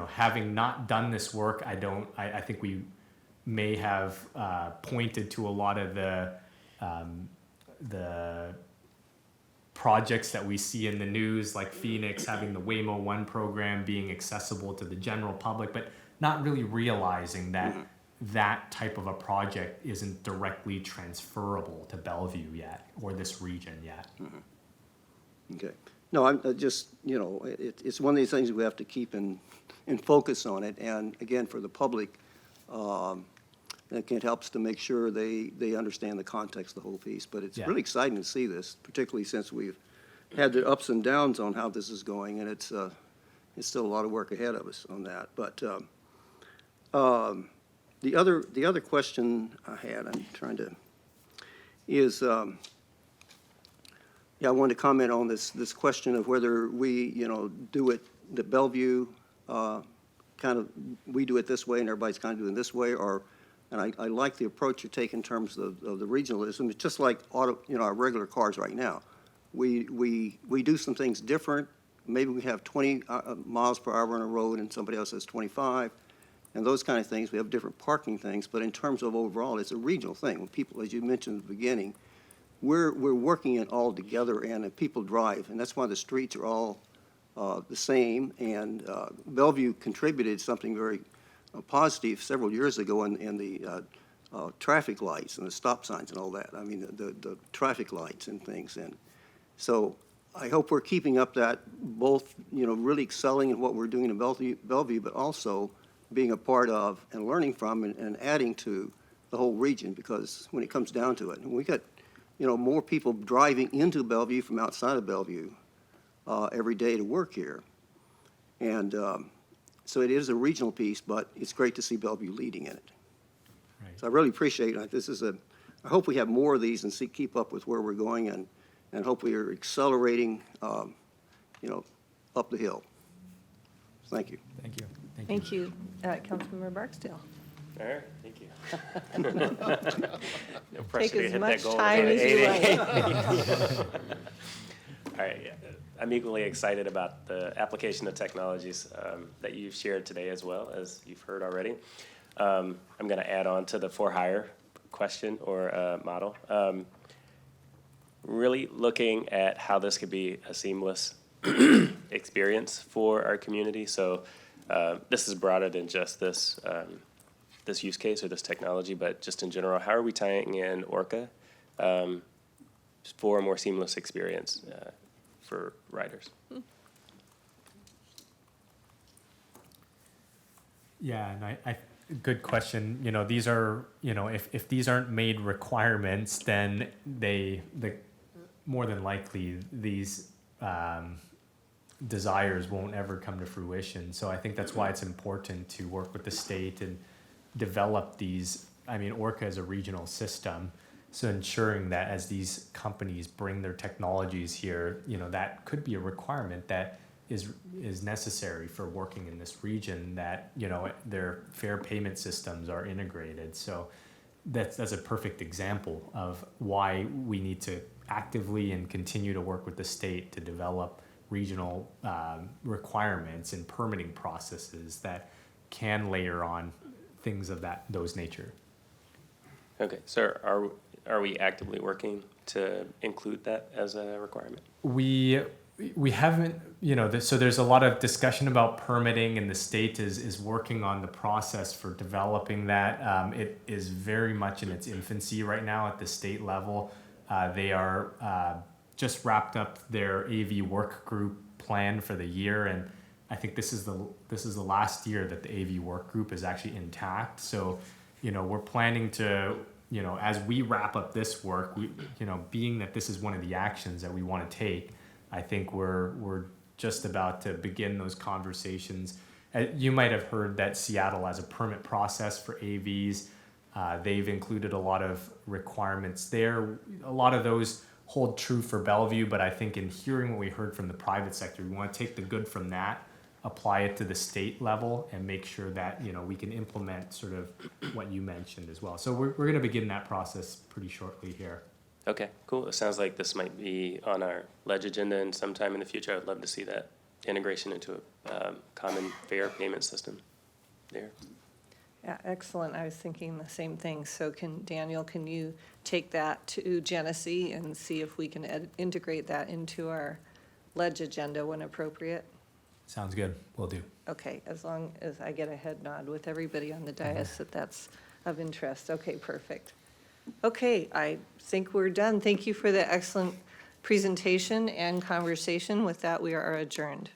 having not done this work, I think we may have pointed to a lot of the projects that we see in the news, like Phoenix having the Waymo One program being accessible to the general public, but not really realizing that that type of a project isn't directly transferable to Bellevue yet, or this region yet. Okay. No, I'm just, it's one of these things we have to keep in focus on it. And again, for the public, it helps to make sure they understand the context of the whole piece. But it's really exciting to see this, particularly since we've had the ups and downs on how this is going, and it's still a lot of work ahead of us on that. But the other question I had, I'm trying to, is I wanted to comment on this question of whether we do it the Bellevue we do it this way and everybody's kind of doing this way, and I like the approach you take in terms of the regionalism. It's just like our regular cars right now. We do some things different. Maybe we have 20 miles per hour on a road and somebody else has 25, and those kind of things. We have different parking things, but in terms of overall, it's a regional thing. When people, as you mentioned at the beginning, we're working it all together, and people drive, and that's why the streets are all the same. And Bellevue contributed something very positive several years ago in the traffic lights and the stop signs and all that. I mean, the traffic lights and things. And so I hope we're keeping up that, both, really excelling in what we're doing in Bellevue, but also being a part of and learning from and adding to the whole region, because when it comes down to it, and we got, more people driving into Bellevue from outside of Bellevue every day to work here. And so it is a regional piece, but it's great to see Bellevue leading in it. So I really appreciate it. I hope we have more of these and keep up with where we're going and hope we are accelerating, up the hill. Thank you. Thank you. Thank you. Councilmember Barksdale. All right, thank you. No pressure Take to as hit much that goal. time as you like. All right, yeah, I'm equally excited about the application of technologies that you've shared today as well, as you've heard already. I'm going to add on to the for-hire question or model. Really looking at how this could be a seamless experience for our community. So this is broader than just this this use case or this technology, but just in general, how are we tying in Orca for a more seamless experience for riders? Yeah, and I good question. You know, these are, you know, if these aren't made requirements, then more than likely these desires won't ever come to fruition. So I think that's why it's important to work with the state and develop these. I mean, Orca is a regional system, so ensuring that as these companies bring their technologies here, you know, that could be a requirement that is necessary for working in this region, that, you know, their fare payment systems are integrated. So that's a perfect example of why we need to actively and continue to work with the state to develop regional requirements and permitting processes that can layer on things of those nature. Okay, so are we actively working to include that as a requirement? We haven't, you know, so there's a lot of discussion about permitting, and the state is working on the process for developing that. It is very much in its infancy right now at the state level. They are just wrapped up their AV work group plan for the year, and I think this is the last year that the AV work group is actually intact. So, you know, we're planning to, you know, as we wrap up this work, you know, being that this is one of the actions that we want to take, I think we're just about to begin those conversations. You might have heard that Seattle has a permit process for AVs. They've included a lot of requirements there. A lot of those hold true for Bellevue, but I think in hearing what we heard from the private sector, we want to take the good from that, apply it to the state level, and make sure that, you know, we can implement sort of what you mentioned as well. So we're going to begin that process pretty shortly here. Okay, cool. It sounds like this might be on our ledge agenda and sometime in the future. I would love to see that integration into a common fare payment system there. Yeah, excellent. I was thinking the same thing. So Daniel, can you take that to Genesee and see if we can integrate that into our ledge agenda when appropriate? Sounds good. Will do. Okay, as long as I get a head nod with everybody on the dais that that's of interest. Okay, perfect. Okay, I think we're done. Thank you for the excellent presentation and conversation. With that, we are adjourned.